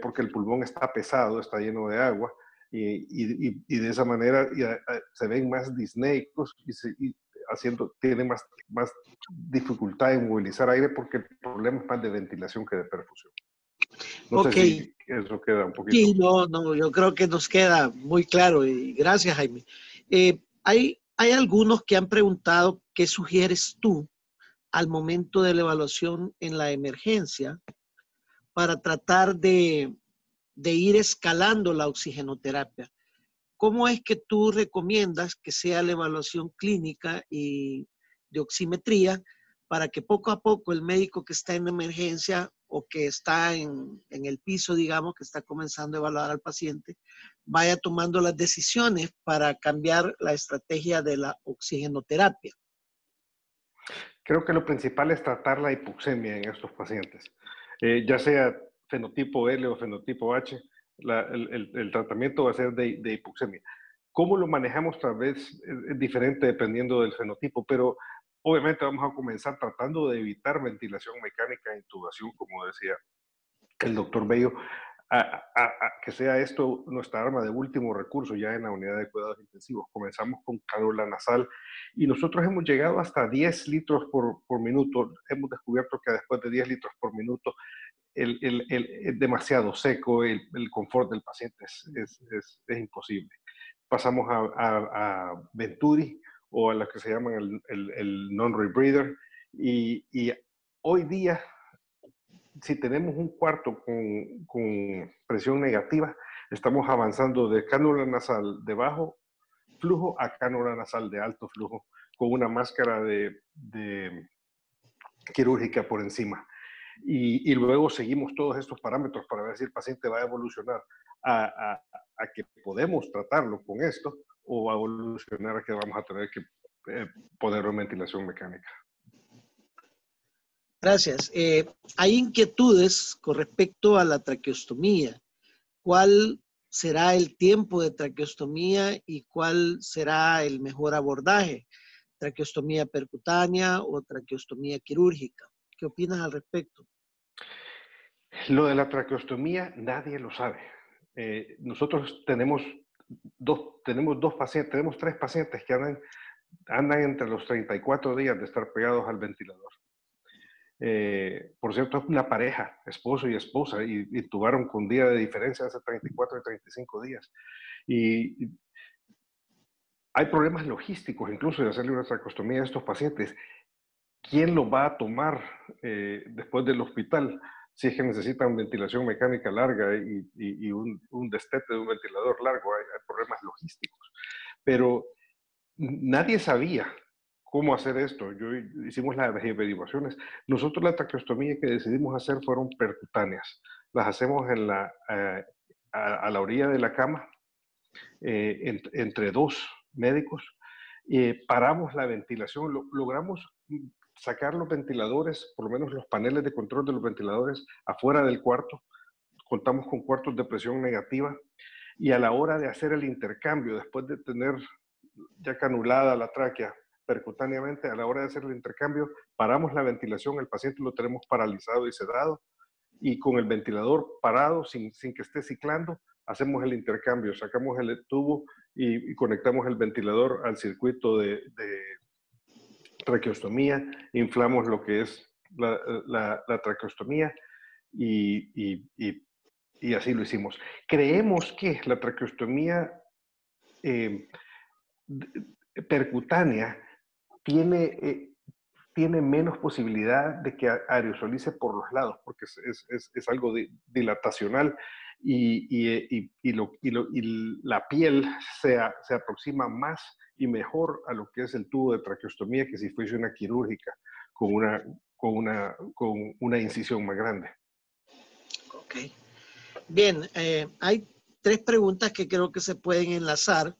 porque el pulmón está pesado, está lleno de agua, y de esa manera se ven más disneicos y tienen más dificultad en movilizar aire porque el problema es más de ventilación que de perfusión. No sé si eso queda un poquito. Sí, no, yo creo que nos queda muy claro y gracias, Jaime. Hay algunos que han preguntado qué sugieres tú al momento de la evaluación en la emergencia para tratar de ir escalando la oxigenoterapia. ¿Cómo es que tú recomiendas que sea la evaluación clínica y de oximetría para que poco a poco el médico que está en emergencia o que está en el piso, digamos, que está comenzando a evaluar al paciente, vaya tomando las decisiones para cambiar la estrategia de la oxigenoterapia? Creo que lo principal es tratar la hipoxemia en estos pacientes. Ya sea fenotipo L o fenotipo H, el tratamiento va a ser de hipoxemia. ¿Cómo lo manejamos? Tal vez es diferente dependiendo del fenotipo, pero obviamente vamos a comenzar tratando de evitar ventilación mecánica e intubación, como decía el doctor Bello, que sea esto nuestra arma de último recurso ya en la unidad de cuidados intensivos. Comenzamos con cánula nasal y nosotros hemos llegado hasta 10 litros por minuto. Hemos descubierto que después de 10 litros por minuto es demasiado seco, el confort del paciente es imposible. Pasamos a Venturi o a lo que se llaman el non-rebreather y hoy día, si tenemos un cuarto con presión negativa, estamos avanzando de cánula nasal de bajo flujo a cánula nasal de alto flujo con una máscara de quirúrgica por encima. Y luego seguimos todos estos parámetros para ver si el paciente va a evolucionar a que podemos tratarlo con esto o va a evolucionar a que vamos a tener que ponerlo en ventilación mecánica. Gracias. Hay inquietudes con respecto a la traqueostomía. ¿Cuál será el tiempo de traqueostomía y cuál será el mejor abordaje? ¿Traqueostomía percutánea o traqueostomía quirúrgica? ¿Qué opinas al respecto? Lo de la traqueostomía nadie lo sabe. Nosotros tenemos dos pacientes, tenemos 3 pacientes que andan entre los 34 días de estar pegados al ventilador. Por cierto, es una pareja, esposo y esposa, y tuvaron con día de diferencia hace 34 y 35 días. Y hay problemas logísticos incluso de hacerle una traqueostomía a estos pacientes. ¿Quién lo va a tomar después del hospital? Si es que necesitan ventilación mecánica larga y un destete de un ventilador largo, hay problemas logísticos. Pero nadie sabía cómo hacer esto. Hicimos las averiguaciones. Nosotros la traqueostomía que decidimos hacer fueron percutáneas. Las hacemos a la orilla de la cama, entre 2 médicos. Paramos la ventilación, logramos sacar los ventiladores, por lo menos los paneles de control de los ventiladores, afuera del cuarto. Contamos con cuartos de presión negativa y a la hora de hacer el intercambio, después de tener ya canulada la tráquea percutáneamente, a la hora de hacer el intercambio, paramos la ventilación, el paciente lo tenemos paralizado y sedado y con el ventilador parado, sin que esté ciclando, hacemos el intercambio, sacamos el tubo y conectamos el ventilador al circuito de traqueostomía, inflamos lo que es la traqueostomía y así lo hicimos. Creemos que la traqueostomía percutánea tiene menos posibilidad de que aerosolice por los lados, porque es algo dilatacional y la piel se aproxima más y mejor a lo que es el tubo de traqueostomía que si fuese una quirúrgica con una incisión más grande. Ok. Bien, hay 3 preguntas que creo que se pueden enlazar,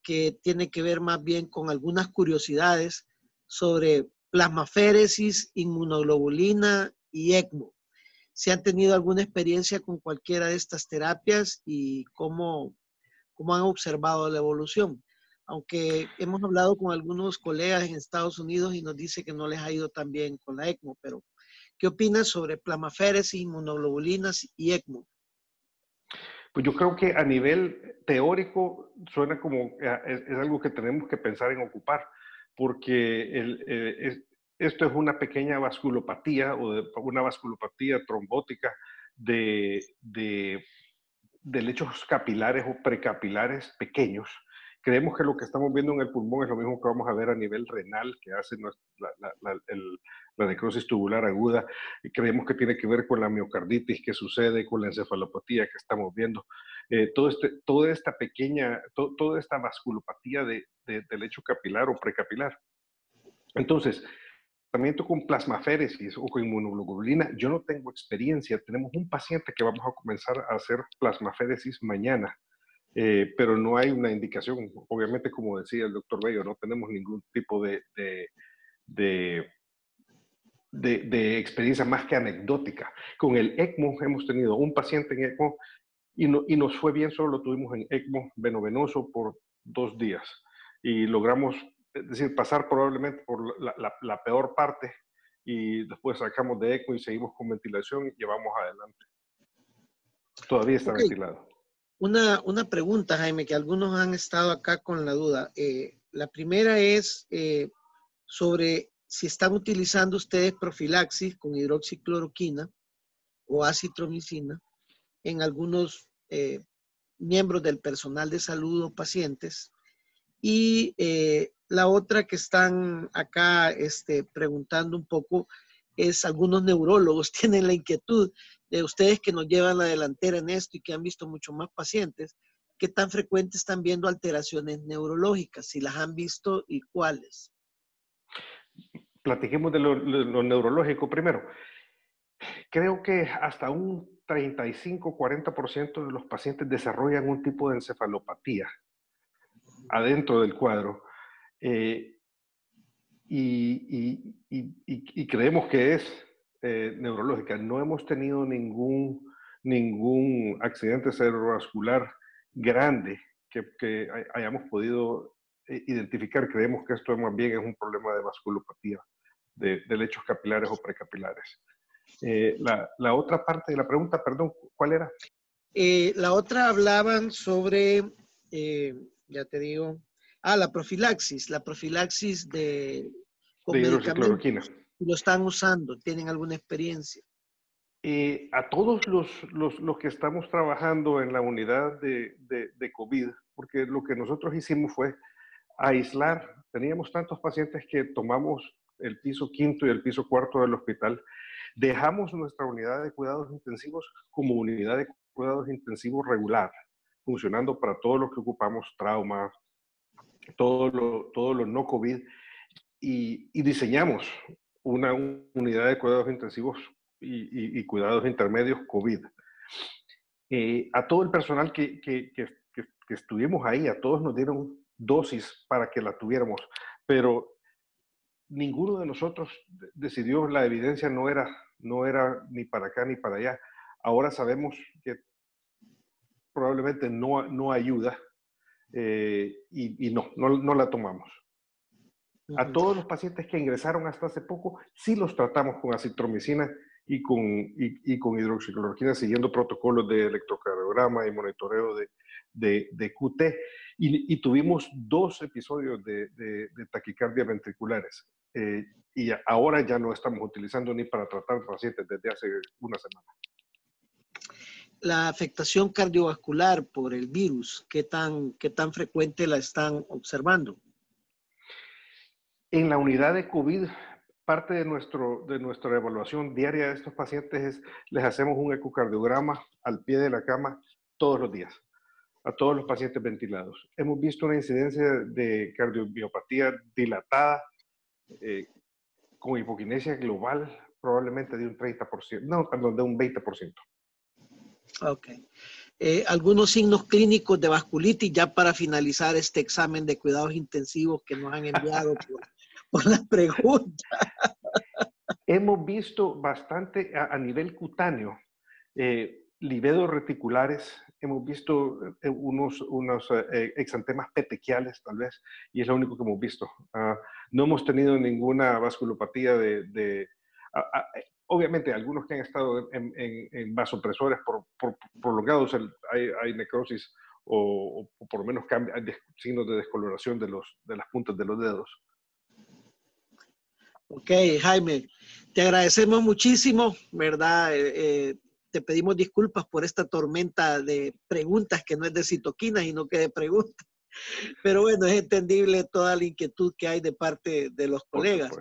que tiene que ver más bien con algunas curiosidades sobre plasmaféresis, inmunoglobulina y ECMO. ¿Se han tenido alguna experiencia con cualquiera de estas terapias y cómo han observado la evolución? Aunque hemos hablado con algunos colegas en Estados Unidos y nos dice que no les ha ido tan bien con la ECMO, pero ¿qué opinas sobre plasmaféresis, inmunoglobulinas y ECMO? Pues yo creo que a nivel teórico suena como es algo que tenemos que pensar en ocupar, porque esto es una pequeña vasculopatía o una vasculopatía trombótica de lechos capilares o precapilares pequeños. Creemos que lo que estamos viendo en el pulmón es lo mismo que vamos a ver a nivel renal, que hace la necrosis tubular aguda, y creemos que tiene que ver con la miocarditis que sucede, con la encefalopatía que estamos viendo. Toda esta vasculopatía de lecho capilar o precapilar. Entonces, tratamiento con plasmaféresis o con inmunoglobulina, yo no tengo experiencia. Tenemos un paciente que vamos a comenzar a hacer plasmaféresis mañana, pero no hay una indicación. Obviamente, como decía el doctor Bello, no tenemos ningún tipo de de experiencia más que anecdótica. Con el ECMO hemos tenido un paciente en ECMO y nos fue bien, solo lo tuvimos en ECMO venovenoso por 2 días. Y logramos, es decir, pasar probablemente por la peor parte y después sacamos de ECMO y seguimos con ventilación y llevamos adelante. Todavía está ventilado. Una pregunta, Jaime, que algunos han estado acá con la duda. La primera es sobre si están utilizando ustedes profilaxis con hidroxicloroquina o acitromicina en algunos miembros del personal de salud o pacientes. Y la otra que están acá preguntando un poco es, algunos neurólogos tienen la inquietud de ustedes que nos llevan la delantera en esto y que han visto mucho más pacientes, ¿qué tan frecuentes están viendo alteraciones neurológicas? Si las han visto y cuáles. Platiquemos de lo neurológico primero. Creo que hasta un 35-40% de los pacientes desarrollan un tipo de encefalopatía adentro del cuadro. Y creemos que es neurológica. No hemos tenido ningún accidente cerebrovascular grande que hayamos podido identificar. Creemos que esto más bien es un problema de vasculopatía, de lechos capilares o precapilares. La otra parte de la pregunta, perdón, ¿cuál era? La otra hablaban sobre, ya te digo, la profilaxis con hidroxicloroquina. ¿Lo están usando? ¿Tienen alguna experiencia? A todos los que estamos trabajando en la unidad de COVID, porque lo que nosotros hicimos fue aislar, teníamos tantos pacientes que tomamos el piso 5º y el piso 4º del hospital, dejamos nuestra unidad de cuidados intensivos como unidad de cuidados intensivos regular, funcionando para todo lo que ocupamos, trauma, todo lo no COVID, y diseñamos una unidad de cuidados intensivos y cuidados intermedios COVID. A todo el personal que estuvimos ahí, a todos nos dieron dosis para que la tuviéramos, pero ninguno de nosotros decidió, la evidencia no era ni para acá ni para allá. Ahora sabemos que probablemente no ayuda y no la tomamos. A todos los pacientes que ingresaron hasta hace poco, sí los tratamos con acitromicina y con hidroxicloroquina, siguiendo protocolos de electrocardiograma y monitoreo de QT. Y tuvimos 2 episodios de taquicardia ventriculares. Y ahora ya no estamos utilizando ni para tratar pacientes desde hace una semana. La afectación cardiovascular por el virus, ¿qué tan frecuente la están observando? En la unidad de COVID, parte de nuestra evaluación diaria de estos pacientes es, les hacemos un ecocardiograma al pie de la cama todos los días, a todos los pacientes ventilados. Hemos visto una incidencia de cardiomiopatía dilatada, con hipoquinesia global, probablemente de un 30%, no, perdón, de un 20%. Ok. Algunos signos clínicos de vasculitis ya para finalizar este examen de cuidados intensivos que nos han enviado por la pregunta. Hemos visto bastante a nivel cutáneo, livedos reticulares, hemos visto unos exantemas petequiales tal vez, y es lo único que hemos visto. No hemos tenido ninguna vasculopatía obviamente algunos que han estado en vasopresores por prolongados, hay necrosis o por lo menos signos de descoloración de las puntas de los dedos. Ok, Jaime, te agradecemos muchísimo, ¿verdad? Te pedimos disculpas por esta tormenta de preguntas que no es de citoquinas y no que de preguntas. Pero bueno, es entendible toda la inquietud que hay de parte de los colegas.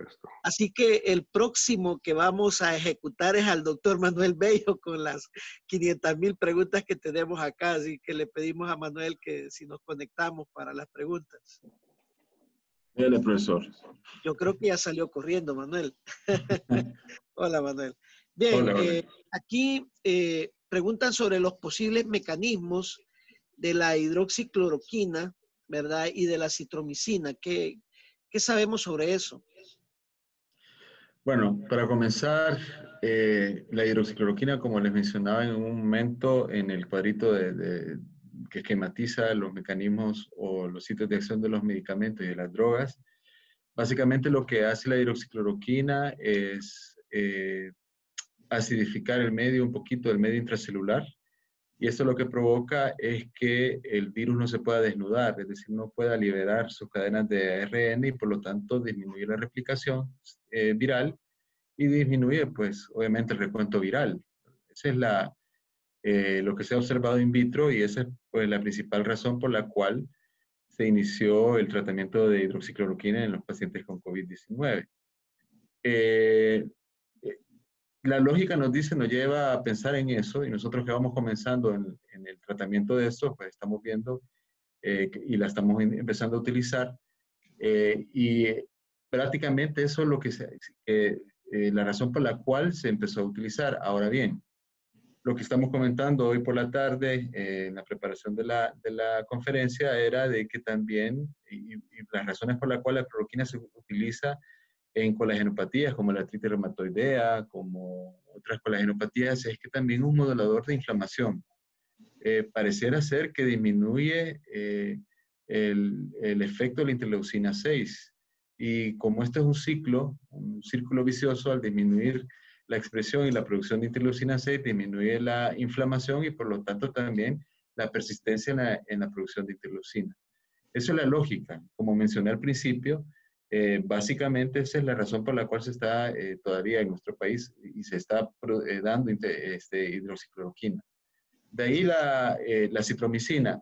Así que el próximo que vamos a ejecutar es al doctor Manuel Bello con las 500,000 preguntas que tenemos acá. Así que le pedimos a Manuel que si nos conectamos para las preguntas. Dale, profesor. Yo creo que ya salió corriendo, Manuel. Hola, Manuel. Bien, hola. Aquí preguntan sobre los posibles mecanismos de la hidroxicloroquina, ¿verdad? Y de la citromicina. ¿Qué sabemos sobre eso? Bueno, para comenzar, la hidroxicloroquina, como les mencionaba en un momento en el cuadrito que esquematiza los mecanismos o los sitios de acción de los medicamentos y de las drogas, básicamente lo que hace la hidroxicloroquina es acidificar el medio un poquito, el medio intracelular, y esto lo que provoca es que el virus no se pueda desnudar, es decir, no pueda liberar sus cadenas de ARN y por lo tanto disminuir la replicación viral y disminuye, pues, obviamente el recuento viral. Esa es lo que se ha observado in vitro y esa es pues, la principal razón por la cual se inició el tratamiento de hidroxicloroquina en los pacientes con COVID-19. La lógica nos dice, nos lleva a pensar en eso y nosotros que vamos comenzando en el tratamiento de esto, pues estamos viendo y la estamos empezando a utilizar y prácticamente eso es lo que la razón por la cual se empezó a utilizar. Ahora bien, lo que estamos comentando hoy por la tarde en la preparación de la conferencia era de que también, y las razones por las cuales la cloroquina se utiliza en colagenopatías como la artritis reumatoidea, como otras colagenopatías, es que también es un modulador de inflamación. Pareciera ser que disminuye el efecto de la interleucina 6. Y como este es un círculo vicioso, al disminuir la expresión y la producción de interleucina 6, disminuye la inflamación y por lo tanto también la persistencia en la producción de interleucina. Esa es la lógica. Como mencioné al principio, básicamente esa es la razón por la cual se está todavía en nuestro país y se está dando hidroxicloroquina. De ahí la citromicina.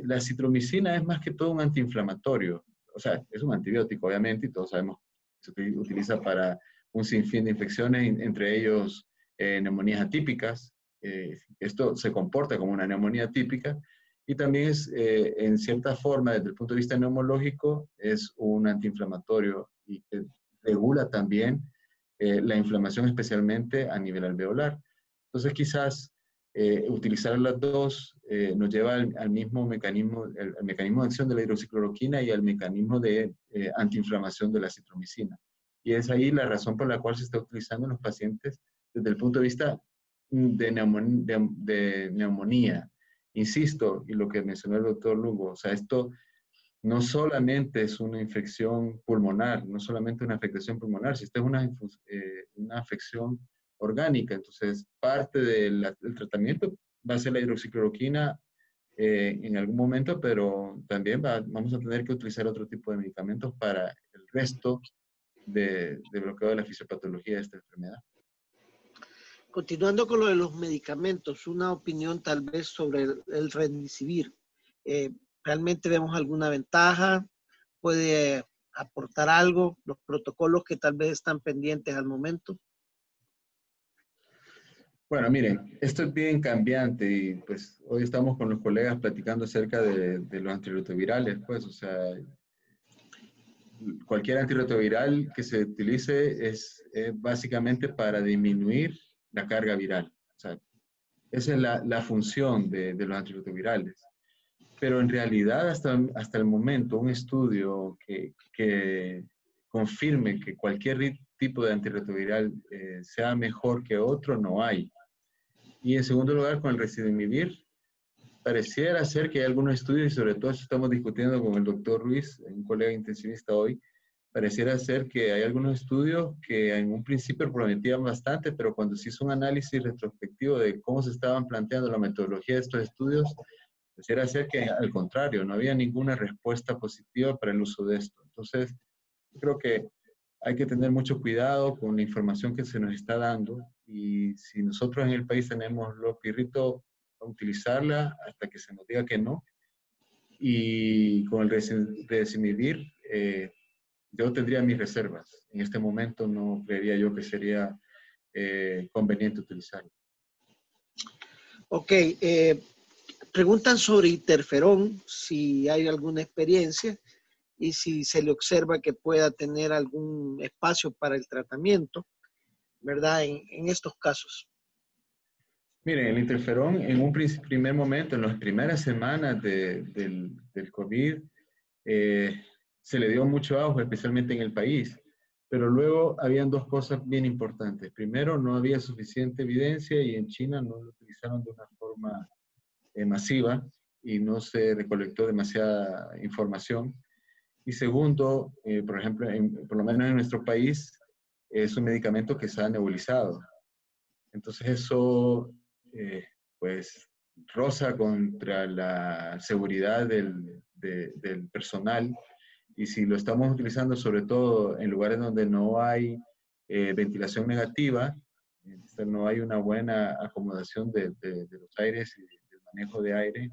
La citromicina es más que todo un antiinflamatorio. O sea, es un antibiótico, obviamente, y todos sabemos que se utiliza para un sinfín de infecciones, entre ellos neumonías atípicas. Esto se comporta como una neumonía típica y también es, en cierta forma, desde el punto de vista neumológico, es un antiinflamatorio y que regula también la inflamación, especialmente a nivel alveolar. Entonces, quizás utilizar las dos nos lleva al mismo mecanismo, el mecanismo de acción de la hidroxicloroquina y al mecanismo de antiinflamación de la citromicina. Y es ahí la razón por la cual se está utilizando en los pacientes desde el punto de vista de neumonía. Insisto, y lo que mencionó el doctor Lugo, o sea, esto no solamente es una infección pulmonar, no solamente una afectación pulmonar, si esta es una afección orgánica, entonces parte del tratamiento va a ser la hidroxicloroquina en algún momento, pero también vamos a tener que utilizar otro tipo de medicamentos para el resto de bloqueo de la fisiopatología de esta enfermedad. Continuando con lo de los medicamentos, una opinión tal vez sobre el Remdesivir. ¿Realmente vemos alguna ventaja? ¿Puede aportar algo? ¿Los protocolos que tal vez están pendientes al momento? Bueno, miren, esto es bien cambiante y pues hoy estamos con los colegas platicando acerca de los antirretrovirales, pues, o sea, cualquier antirretroviral que se utilice es básicamente para disminuir la carga viral. O sea, esa es la función de los antirretrovirales. Pero en realidad, hasta el momento, un estudio que confirme que cualquier tipo de antirretroviral sea mejor que otro, no hay. Y en segundo lugar, con el Remdesivir, pareciera ser que hay algunos estudios, y sobre todo eso estamos discutiendo con el doctor Ruiz, un colega intensivista hoy, pareciera ser que hay algunos estudios que en un principio prometían bastante, pero cuando se hizo un análisis retrospectivo de cómo se estaban planteando la metodología de estos estudios, pareciera ser que al contrario, no había ninguna respuesta positiva para el uso de esto. Entonces, yo creo que hay que tener mucho cuidado con la información que se nos está dando y si nosotros en el país tenemos los pirritos, a utilizarla hasta que se nos diga que no. Y con el Remdesivir, yo tendría mis reservas. En este momento no creería yo que sería conveniente utilizarlo. Ok, preguntan sobre interferón, si hay alguna experiencia y si se le observa que pueda tener algún espacio para el tratamiento, ¿verdad? En estos casos. Miren, el interferón en un primer momento, en las primeras semanas del COVID, se le dio mucho auge, especialmente en el país. Pero luego habían dos cosas bien importantes. Primero, no había suficiente evidencia y en China no lo utilizaron de una forma masiva y no se recolectó demasiada información. Y segundo, por ejemplo, por lo menos en nuestro país, es un medicamento que se ha nebulizado. Entonces eso, pues, roza contra la seguridad del personal. Y si lo estamos utilizando sobre todo en lugares donde no hay ventilación negativa, no hay una buena acomodación de los aires y del manejo de aire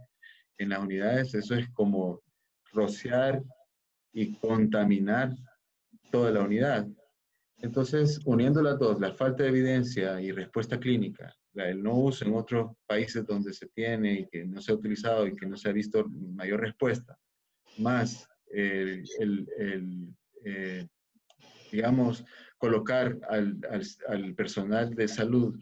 en las unidades, eso es como rociar y contaminar toda la unidad. Entonces, uniendo las dos, la falta de evidencia y respuesta clínica, el no uso en otros países donde se tiene y que no se ha utilizado y que no se ha visto mayor respuesta, más digamos, colocar al personal de salud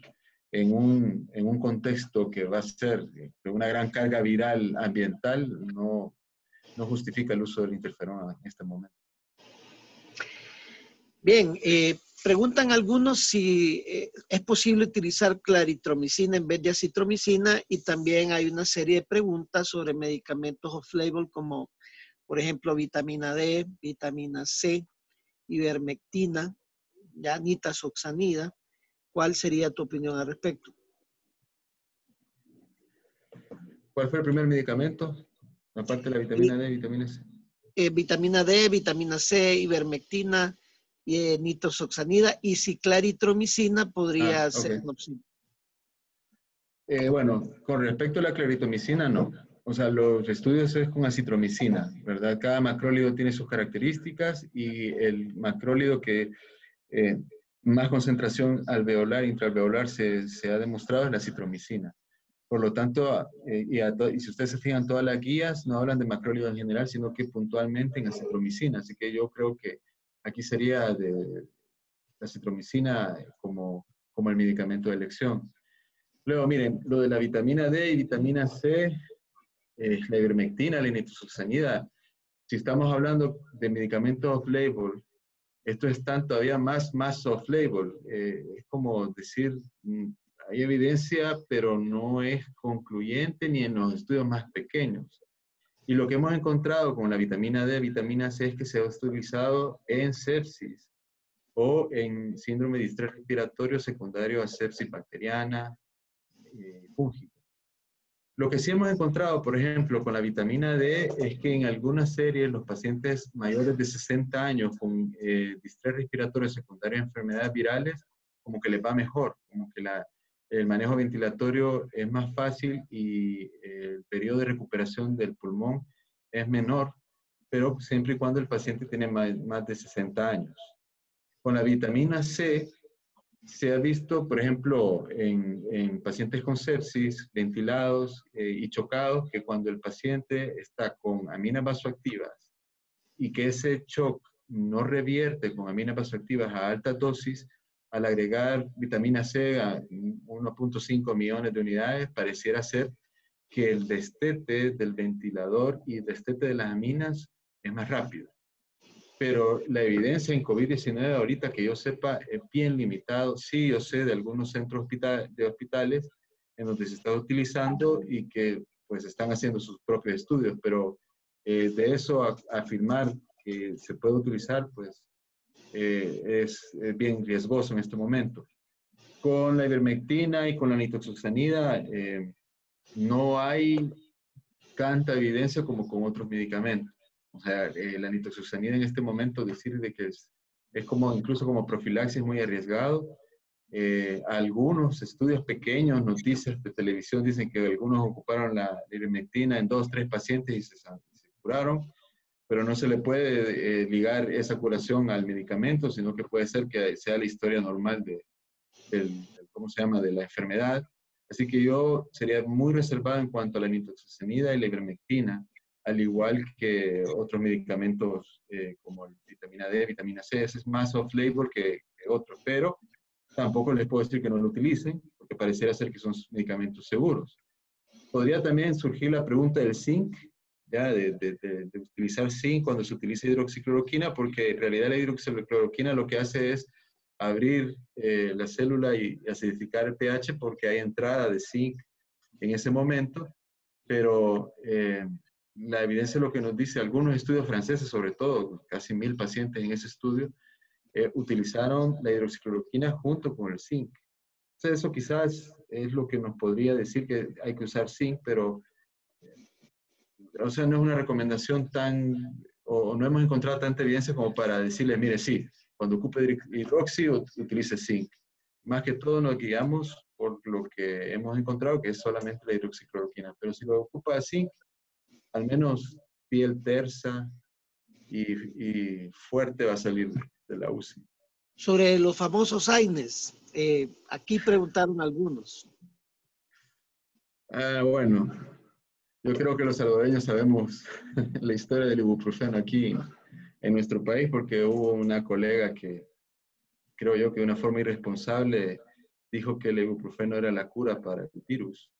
en un contexto que va a ser de una gran carga viral ambiental, no justifica el uso del interferón en este momento. Bien, preguntan algunos si es posible utilizar claritromicina en vez de acitromicina, y también hay una serie de preguntas sobre medicamentos off-label como, por ejemplo, vitamina D, vitamina C, ivermectina, ya nitazoxanida. ¿Cuál sería tu opinión al respecto? ¿Cuál fue el primer medicamento? Aparte de la vitamina D y vitamina C. Vitamina D, vitamina C, ivermectina, nitazoxanida, y si claritromicina podría ser una opción. Bueno, con respecto a la claritromicina, no. O sea, los estudios es con acitromicina, ¿verdad? Cada macrólido tiene sus características y el macrólido que más concentración alveolar, intraalveolar se ha demostrado es la acitromicina. Por lo tanto, y si ustedes se fijan, todas las guías no hablan de macrólido en general, sino que puntualmente en acitromicina. Así que yo creo que aquí sería de la acitromicina como el medicamento de elección. Luego, miren, lo de la vitamina D y vitamina C, la ivermectina, la nitazoxanida, si estamos hablando de medicamentos off-label, esto está todavía más off-label. Es como decir, hay evidencia, pero no es concluyente ni en los estudios más pequeños. Y lo que hemos encontrado con la vitamina D, vitamina C, es que se ha utilizado en sepsis o en síndrome de distrés respiratorio secundario a sepsis bacteriana, fúngica. Lo que sí hemos encontrado, por ejemplo, con la vitamina D, es que en algunas series los pacientes mayores de 60 años con distrés respiratorio secundario a enfermedades virales, como que les va mejor, como que el manejo ventilatorio es más fácil y el periodo de recuperación del pulmón es menor, pero siempre y cuando el paciente tiene más de 60 años. Con la vitamina C, se ha visto, por ejemplo, en pacientes con sepsis, ventilados y chocados, que cuando el paciente está con aminas vasoactivas y que ese shock no revierte con aminas vasoactivas a altas dosis, al agregar vitamina C a 1.5 millones de unidades, pareciera ser que el destete del ventilador y el destete de las aminas es más rápido. Pero la evidencia en COVID-19 ahorita, que yo sepa, es bien limitado. Sí, yo sé de algunos centros de hospitales en donde se está utilizando y que pues están haciendo sus propios estudios, pero de eso a afirmar que se puede utilizar, pues es bien riesgoso en este momento. Con la ivermectina y con la nitazoxanida no hay tanta evidencia como con otros medicamentos. O sea, la nitazoxanida en este momento, decir de que es como, incluso como profilaxis, muy arriesgado. Algunos estudios pequeños, noticias de televisión, dicen que algunos ocuparon la ivermectina en 2 o 3 pacientes y se curaron, pero no se le puede ligar esa curación al medicamento, sino que puede ser que sea la historia normal ¿cómo se llama?, de la enfermedad. Así que yo sería muy reservado en cuanto a la nitazoxanida y la ivermectina, al igual que otros medicamentos como la vitamina D, vitamina C. Ese es más off-label que otros, pero tampoco les puedo decir que no lo utilicen, porque pareciera ser que son medicamentos seguros. Podría también surgir la pregunta del zinc. ¿ya? De utilizar zinc cuando se utiliza hidroxicloroquina, porque en realidad la hidroxicloroquina lo que hace es abrir la célula y acidificar el pH porque hay entrada de zinc en ese momento, pero la evidencia lo que nos dice, algunos estudios franceses sobre todo, casi 1000 pacientes en ese estudio, utilizaron la hidroxicloroquina junto con el zinc. Entonces eso quizás es lo que nos podría decir que hay que usar zinc, pero o sea, no es una recomendación o no hemos encontrado tanta evidencia como para decirle, mire, sí, cuando ocupe hidroxi, utilice zinc. Más que todo nos guiamos por lo que hemos encontrado, que es solamente la hidroxicloroquina. Pero si lo ocupa zinc, al menos piel tersa y fuerte va a salir de la UCI. Sobre los famosos AINES, aquí preguntaron algunos. Bueno, yo creo que los salvadoreños sabemos la historia del ibuprofeno aquí en nuestro país, porque hubo una colega que, creo yo que de una forma irresponsable, dijo que el ibuprofeno era la cura para el virus.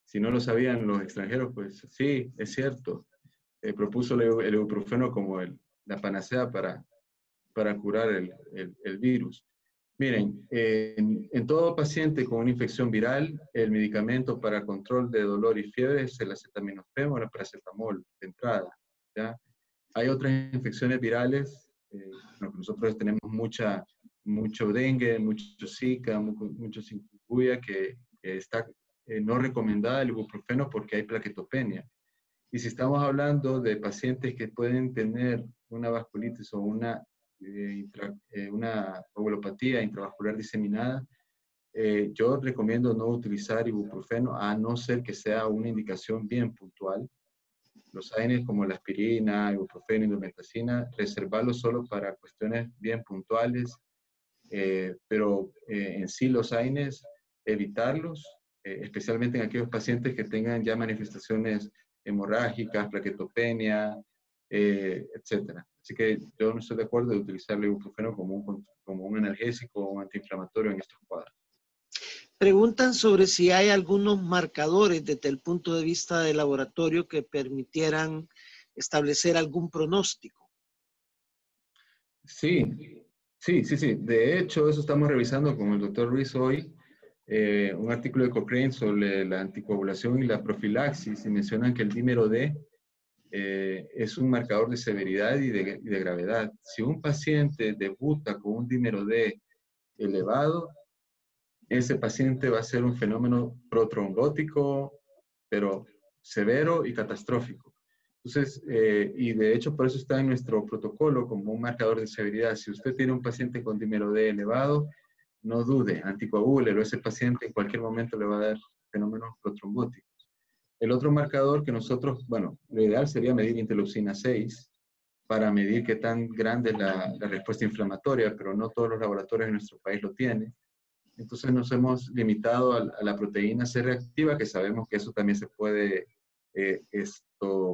Si no lo sabían los extranjeros, pues sí, es cierto. Propuso el ibuprofeno como la panacea para curar el virus. Miren, en todo paciente con una infección viral, el medicamento para control de dolor y fiebre es el acetaminofén o el paracetamol de entrada, ¿ya? Hay otras infecciones virales, nosotros tenemos mucho dengue, mucho zika, mucho chikungunya, que está no recomendada el ibuprofeno porque hay plaquetopenia. Y si estamos hablando de pacientes que pueden tener una vasculitis o una coagulopatía intravascular diseminada, yo recomiendo no utilizar ibuprofeno a no ser que sea una indicación bien puntual. Los AINES como la aspirina, ibuprofeno, indometacina, reservarlos solo para cuestiones bien puntuales, pero en sí los AINES, evitarlos, especialmente en aquellos pacientes que tengan ya manifestaciones hemorrágicas, plaquetopenia, etcétera. Así que yo no estoy de acuerdo de utilizar el ibuprofeno como un analgésico o un antiinflamatorio en estos cuadros. Preguntan sobre si hay algunos marcadores desde el punto de vista del laboratorio que permitieran establecer algún pronóstico. Sí. De hecho, eso estamos revisando con el doctor Ruiz hoy, un artículo de Cochrane sobre la anticoagulación y la profilaxis, y mencionan que el dímero D es un marcador de severidad y de gravedad. Si un paciente debuta con un dímero D elevado, ese paciente va a ser un fenómeno protrombótico, pero severo y catastrófico. Entonces, y de hecho por eso está en nuestro protocolo como un marcador de severidad. Si usted tiene un paciente con dímero D elevado, no dude, anticoagúlelo. Ese paciente en cualquier momento le va a dar fenómenos protrombóticos. El otro marcador que nosotros, bueno, lo ideal sería medir interleucina 6 para medir qué tan grande es la respuesta inflamatoria, pero no todos los laboratorios en nuestro país lo tienen. Entonces nos hemos limitado a la proteína C reactiva, que sabemos que eso también se puede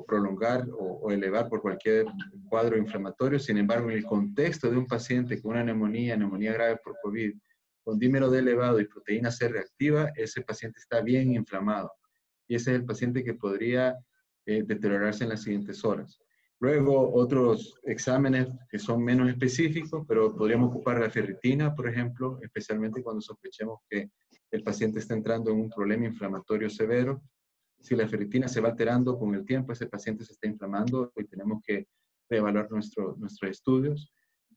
prolongar o elevar por cualquier cuadro inflamatorio. Sin embargo, en el contexto de un paciente con una neumonía grave por COVID, con dímero D elevado y proteína C reactiva, ese paciente está bien inflamado. Y ese es el paciente que podría deteriorarse en las siguientes horas. Luego, otros exámenes que son menos específicos, pero podríamos ocupar la ferritina, por ejemplo, especialmente cuando sospechemos que el paciente está entrando en un problema inflamatorio severo. Si la ferritina se va alterando con el tiempo, ese paciente se está inflamando y tenemos que reevaluar nuestros estudios.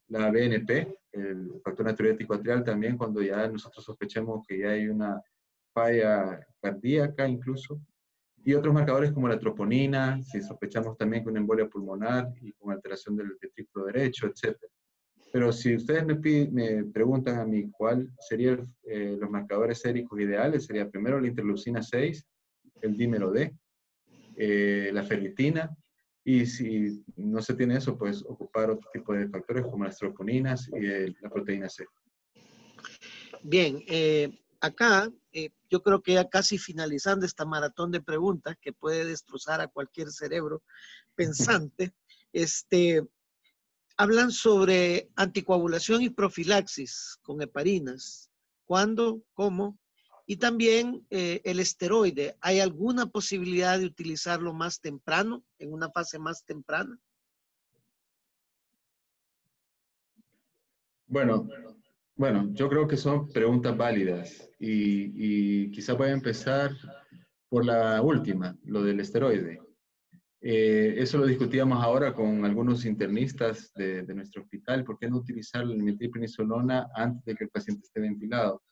La BNP, el factor natriurético atrial, también cuando ya nosotros sospechemos que ya hay una falla cardíaca incluso. Y otros marcadores como la troponina, si sospechamos también con embolia pulmonar y con alteración del ventrículo derecho, etc. Pero si ustedes me preguntan a mí cuál serían los marcadores séricos ideales, sería primero la interleucina 6, el dímero D, la ferritina, y si no se tiene eso, pues ocupar otro tipo de factores como las troponinas y la proteína C. Bien, acá yo creo que ya casi finalizando esta maratón de preguntas que puede destrozar a cualquier cerebro pensante, hablan sobre anticoagulación y profilaxis con heparinas. ¿Cuándo? ¿Cómo? Y también el esteroide. ¿Hay alguna posibilidad de utilizarlo más temprano, en una fase más temprana? Bueno, yo creo que son preguntas válidas y quizá voy a empezar por la última, lo del esteroide. Eso lo discutíamos ahora con algunos internistas de nuestro hospital. ¿Por qué no utilizar la metilprednisolona antes de que el paciente esté ventilado?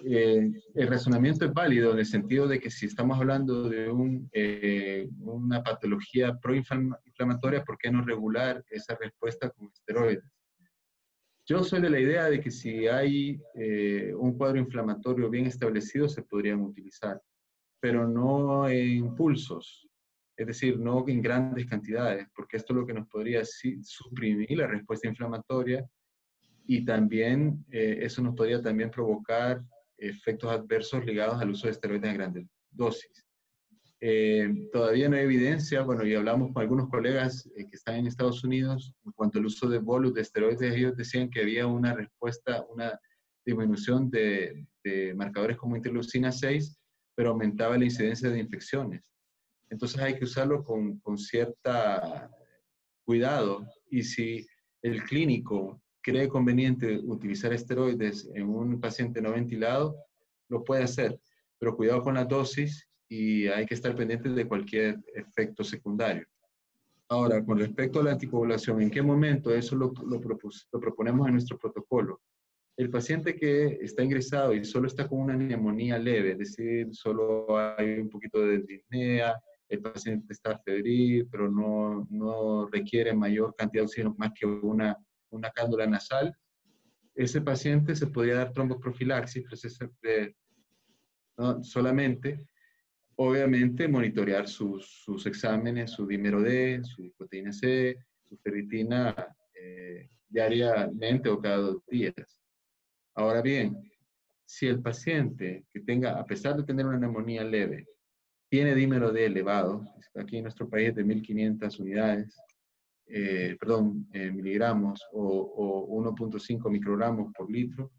El razonamiento es válido en el sentido de que si estamos hablando de una patología proinflamatoria, ¿por qué no regular esa respuesta con esteroides? Yo soy de la idea de que si hay un cuadro inflamatorio bien establecido, se podrían utilizar, pero no en pulsos, es decir, no en grandes cantidades, porque esto es lo que nos podría suprimir la respuesta inflamatoria y también eso nos podría también provocar efectos adversos ligados al uso de esteroides en grandes dosis. Todavía no hay evidencia, bueno, y hablamos con algunos colegas que están en Estados Unidos, en cuanto al uso de bolus de esteroides, ellos decían que había una respuesta, una disminución de marcadores como interleucina 6, pero aumentaba la incidencia de infecciones. Entonces hay que usarlo con cierta cuidado, y si el clínico cree conveniente utilizar esteroides en un paciente no ventilado, lo puede hacer, pero cuidado con la dosis y hay que estar pendiente de cualquier efecto secundario. Ahora, con respecto a la anticoagulación, ¿en qué momento? Eso lo proponemos en nuestro protocolo. El paciente que está ingresado y solo está con una neumonía leve, es decir, solo hay un poquito de disnea, el paciente está febril, pero no requiere mayor cantidad de oxígeno más que una cándula nasal, ese paciente se podría dar tromboprofilaxis, ¿no? Solamente, obviamente, monitorear sus exámenes, su dímero D, su proteína C, su ferritina diariamente o cada 2 días. Ahora bien, si el paciente que tenga, a pesar de tener una neumonía leve, tiene dímero D elevado, aquí en nuestro país es de 1500 unidades, miligramos o 1.5 microgramos por litro,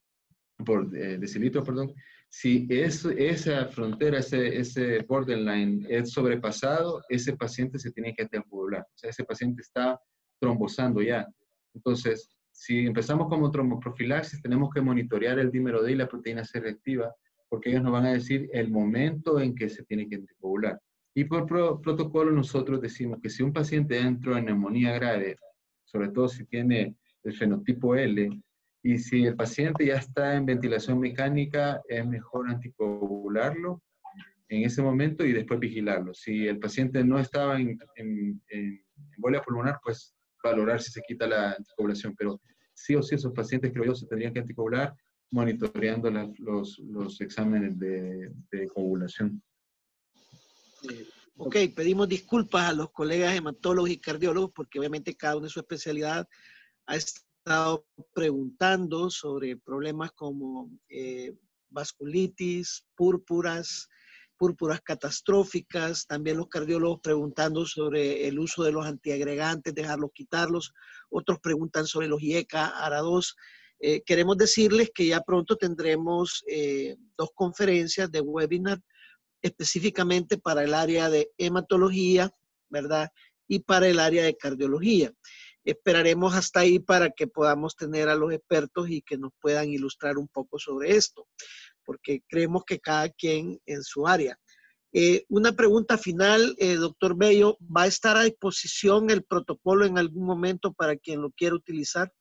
por decilitro, perdón. Si esa frontera, ese borderline es sobrepasado, ese paciente se tiene que anticoagular. O sea, ese paciente está trombosando ya. Entonces, si empezamos como tromboprofilaxis, tenemos que monitorear el dímero D y la proteína C reactiva, porque ellos nos van a decir el momento en que se tiene que anticoagular. Y por protocolo nosotros decimos que si un paciente entró en neumonía grave, sobre todo si tiene el fenotipo L, y si el paciente ya está en ventilación mecánica, es mejor anticoagularlo en ese momento y después vigilarlo. Si el paciente no estaba en embolia pulmonar, pues valorar si se quita la anticoagulación. Pero sí o sí esos pacientes, creo yo, se tendrían que anticoagular monitoreando los exámenes de coagulación. Ok, pedimos disculpas a los colegas hematólogos y cardiólogos porque obviamente cada uno de su especialidad ha estado preguntando sobre problemas como vasculitis, púrpuras catastróficas, también los cardiólogos preguntando sobre el uso de los antiagregantes, dejarlos, quitarlos, otros preguntan sobre los IECA, ARA2. Queremos decirles que ya pronto tendremos 2 conferencias de webinar específicamente para el área de hematología, ¿verdad? Y para el área de cardiología. Esperaremos hasta ahí para que podamos tener a los expertos y que nos puedan ilustrar un poco sobre esto, porque creemos que cada quien en su área. Una pregunta final, doctor Bello, ¿va a estar a disposición el protocolo en algún momento para quien lo quiera utilizar?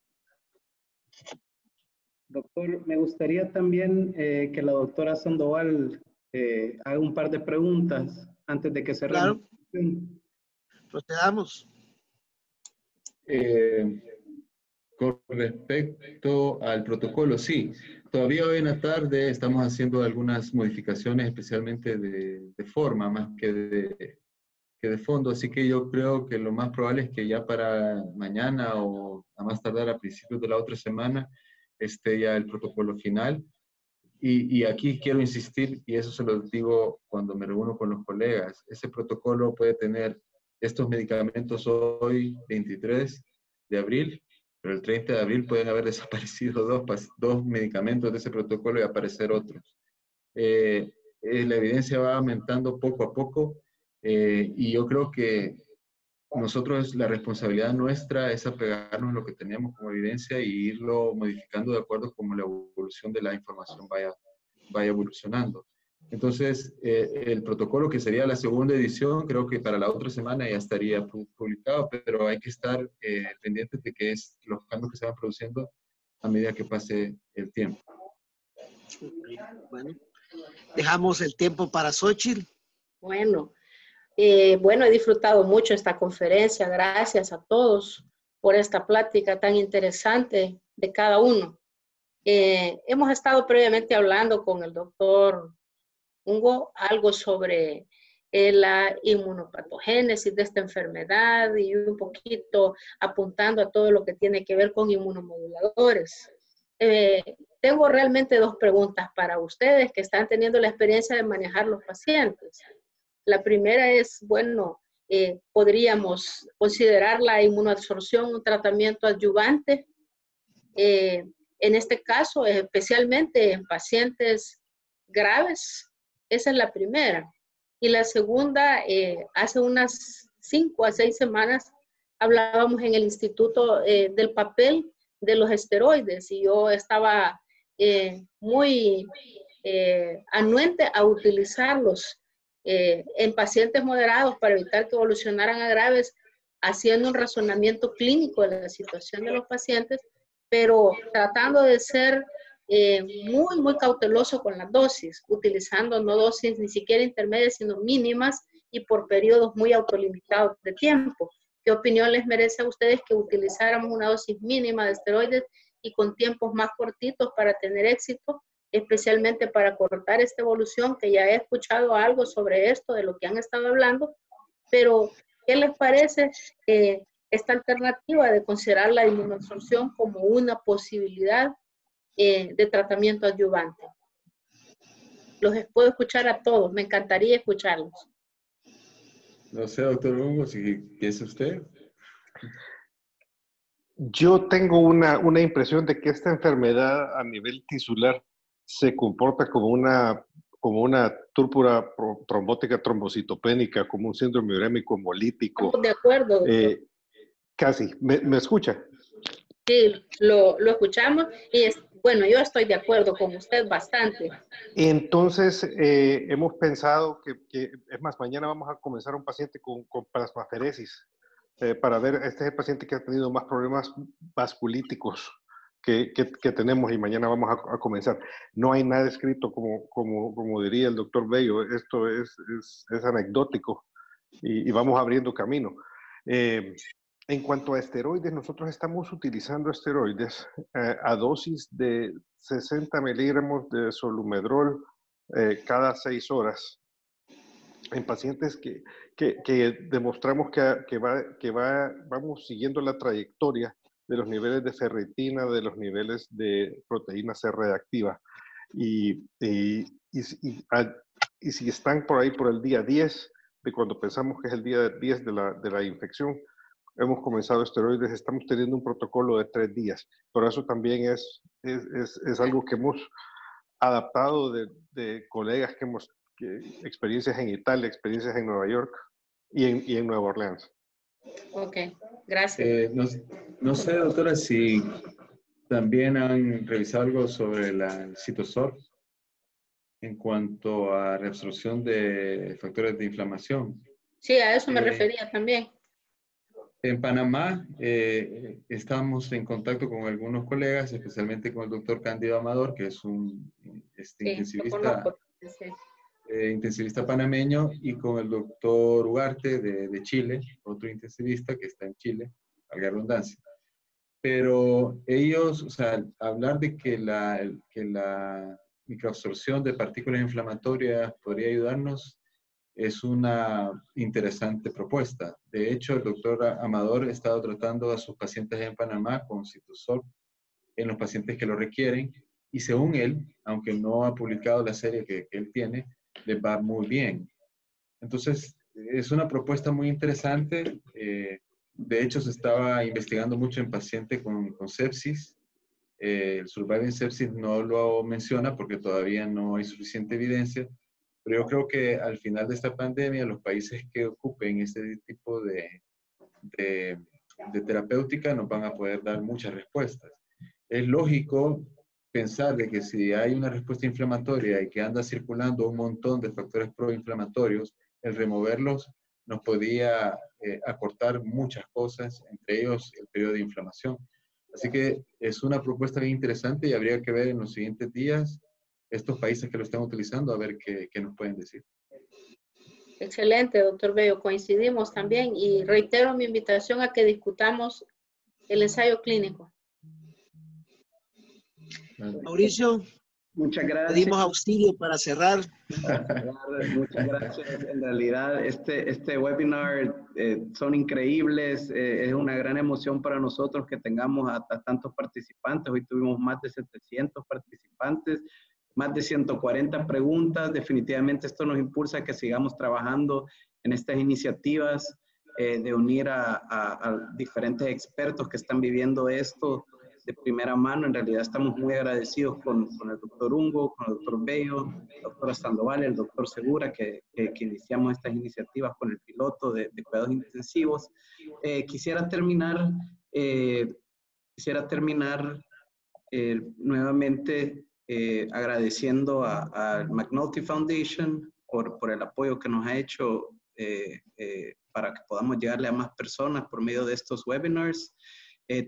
Doctor, me gustaría también que la doctora Sandoval haga un par de preguntas antes de que cerremos. Claro. Procedamos. Con respecto al protocolo, sí. Todavía hoy en la tarde estamos haciendo algunas modificaciones, especialmente de forma más que de fondo. Así que yo creo que lo más probable es que ya para mañana o a más tardar a principios de la otra semana esté ya el protocolo final. Y aquí quiero insistir, y eso se lo digo cuando me reúno con los colegas, ese protocolo puede tener estos medicamentos hoy, 23 de abril, pero el 30 de abril pueden haber desaparecido dos medicamentos de ese protocolo y aparecer otros. la evidencia va aumentando poco a poco y yo creo que nosotros, la responsabilidad nuestra es apegarnos a lo que tenemos como evidencia y irlo modificando de acuerdo como la evolución de la información vaya evolucionando. Entonces, el protocolo que sería la segunda edición, creo que para la otra semana ya estaría publicado, pero hay que estar pendientes de que los cambios que se van produciendo a medida que pase el tiempo. Bueno, dejamos el tiempo para Xochitl. Bueno, he disfrutado mucho esta conferencia. Gracias a todos por esta plática tan interesante de cada uno. Hemos estado previamente hablando con el doctor Hugo algo sobre la inmunopatogénesis de esta enfermedad y un poquito apuntando a todo lo que tiene que ver con inmunomoduladores. Tengo realmente dos preguntas para ustedes que están teniendo la experiencia de manejar los pacientes. La primera es, bueno, ¿podríamos considerar la inmunoabsorción un tratamiento adyuvante? En este caso, especialmente en pacientes graves. Esa es la primera. Y la segunda, hace unas 5 a 6 semanas hablábamos en el instituto del papel de los esteroides y yo estaba muy anuente a utilizarlos en pacientes moderados para evitar que evolucionaran a graves, haciendo un razonamiento clínico de la situación de los pacientes, pero tratando de ser muy cauteloso con las dosis, utilizando no dosis ni siquiera intermedias, sino mínimas y por periodos muy autolimitados de tiempo. ¿Qué opinión les merece a ustedes que utilizáramos una dosis mínima de esteroides y con tiempos más cortitos para tener éxito, especialmente para cortar esta evolución, que ya he escuchado algo sobre esto, de lo que han estado hablando, pero ¿qué les parece esta alternativa de considerar la inmunoabsorción como una posibilidad de tratamiento adyuvante? Los puedo escuchar a todos, me encantaría escucharlos. No sé, doctor Hugo, si piensa usted. Yo tengo una impresión de que esta enfermedad a nivel tisular se comporta como una túrpura trombótica trombocitopénica, como un síndrome urémico hemolítico. Estamos de acuerdo, doctor. Casi. ¿Me escucha? Sí, lo escuchamos y bueno, yo estoy de acuerdo con usted bastante. Entonces, hemos pensado que, es más, mañana vamos a comenzar un paciente con plasmaferesis para ver, este es el paciente que ha tenido más problemas vasculíticos que tenemos y mañana vamos a comenzar. No hay nada escrito como diría el doctor Bello, esto es anecdótico y vamos abriendo camino. En cuanto a esteroides, nosotros estamos utilizando esteroides a dosis de 60 miligramos de solumedrol cada 6 horas en pacientes que demostramos que vamos siguiendo la trayectoria de los niveles de ferritina, de los niveles de proteína C reactiva. Y si están por ahí por el día 10, de cuando pensamos que es el día 10 de la infección, hemos comenzado esteroides, estamos teniendo un protocolo de 3 días. Por eso también es algo que hemos adaptado de colegas experiencias en Italia, experiencias en Nueva York y en Nueva Orleans. Ok, gracias. No sé, doctora, si también han revisado algo sobre la Cytosol en cuanto a reabsorción de factores de inflamación. Sí, a eso me refería también. En Panamá estamos en contacto con algunos colegas, especialmente con el doctor Cándido Amador, que es un intensivista panameño, y con el doctor Ugarte de Chile, otro intensivista que está en Chile, a la redundancia. Pero ellos, o sea, hablar de que la microabsorción de partículas inflamatorias podría ayudarnos es una interesante propuesta. De hecho, el doctor Amador ha estado tratando a sus pacientes en Panamá con Cytosol en los pacientes que lo requieren, y según él, aunque no ha publicado la serie que él tiene, les va muy bien. Entonces, es una propuesta muy interesante. De hecho, se estaba investigando mucho en pacientes con sepsis, El Surviving Sepsis no lo menciona porque todavía no hay suficiente evidencia, pero yo creo que al final de esta pandemia, los países que ocupen este tipo de terapéutica nos van a poder dar muchas respuestas. Es lógico pensar de que si hay una respuesta inflamatoria y que anda circulando un montón de factores proinflamatorios, el removerlos nos podía acortar muchas cosas, entre ellos el periodo de inflamación. Así que es una propuesta bien interesante y habría que ver en los siguientes días estos países que lo están utilizando a ver qué nos pueden decir. Excelente, doctor Bello. Coincidimos también y reitero mi invitación a que discutamos el ensayo clínico. Mauricio, muchas gracias. pedimos auxilio para cerrar. Muchas gracias. En realidad, este webinar son increíbles. Es una gran emoción para nosotros que tengamos a tantos participantes. Hoy tuvimos más de 700 participantes, más de 140 preguntas. Definitivamente esto nos impulsa a que sigamos trabajando en estas iniciativas de unir a diferentes expertos que están viviendo esto de primera mano. En realidad estamos muy agradecidos con el doctor Ungo, con el doctor Bello, la doctora Sandoval, el doctor Segura, que iniciamos estas iniciativas con el piloto de cuidados intensivos. Quisiera terminar nuevamente agradeciendo al McNulty Foundation por el apoyo que nos ha hecho para que podamos llegarle a más personas por medio de estos webinars.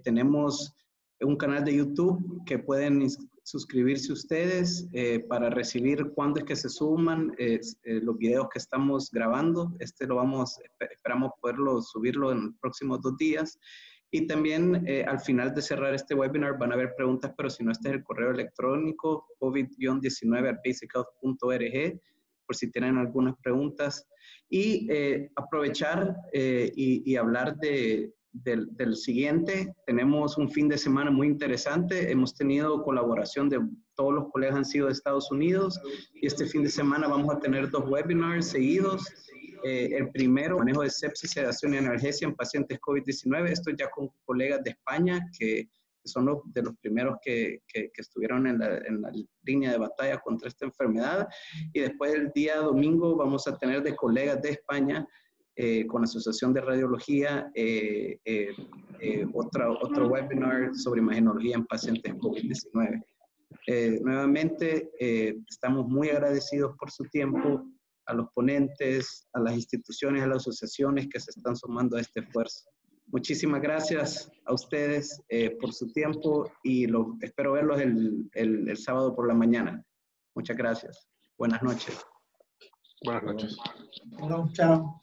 Tenemos un canal de YouTube que pueden suscribirse ustedes para recibir cuando es que se suman los videos que estamos grabando. Esperamos poderlo subirlo en los próximos 2 días. Y también al final de cerrar este webinar van a haber preguntas, pero si no, este es el correo electrónico covid-19@basichealth.org por si tienen algunas preguntas. Y aprovechar y hablar del siguiente. Tenemos un fin de semana muy interesante. Hemos tenido colaboración de todos los colegas, han sido de Estados Unidos, y este fin de semana vamos a tener 2 webinars seguidos. El primero, manejo de sepsis, sedación y analgesia en pacientes COVID-19. Esto ya con colegas de España que son de los primeros que estuvieron en la línea de batalla contra esta enfermedad. Y después el día domingo vamos a tener de colegas de España con la Asociación de Radiología, otro webinar sobre imagenología en pacientes COVID-19. Nuevamente, estamos muy agradecidos por su tiempo, a los ponentes, a las instituciones, a las asociaciones que se están sumando a este esfuerzo. Muchísimas gracias a ustedes por su tiempo y espero verlos el sábado por la mañana. Muchas gracias. Buenas noches. Buenas noches. Chao.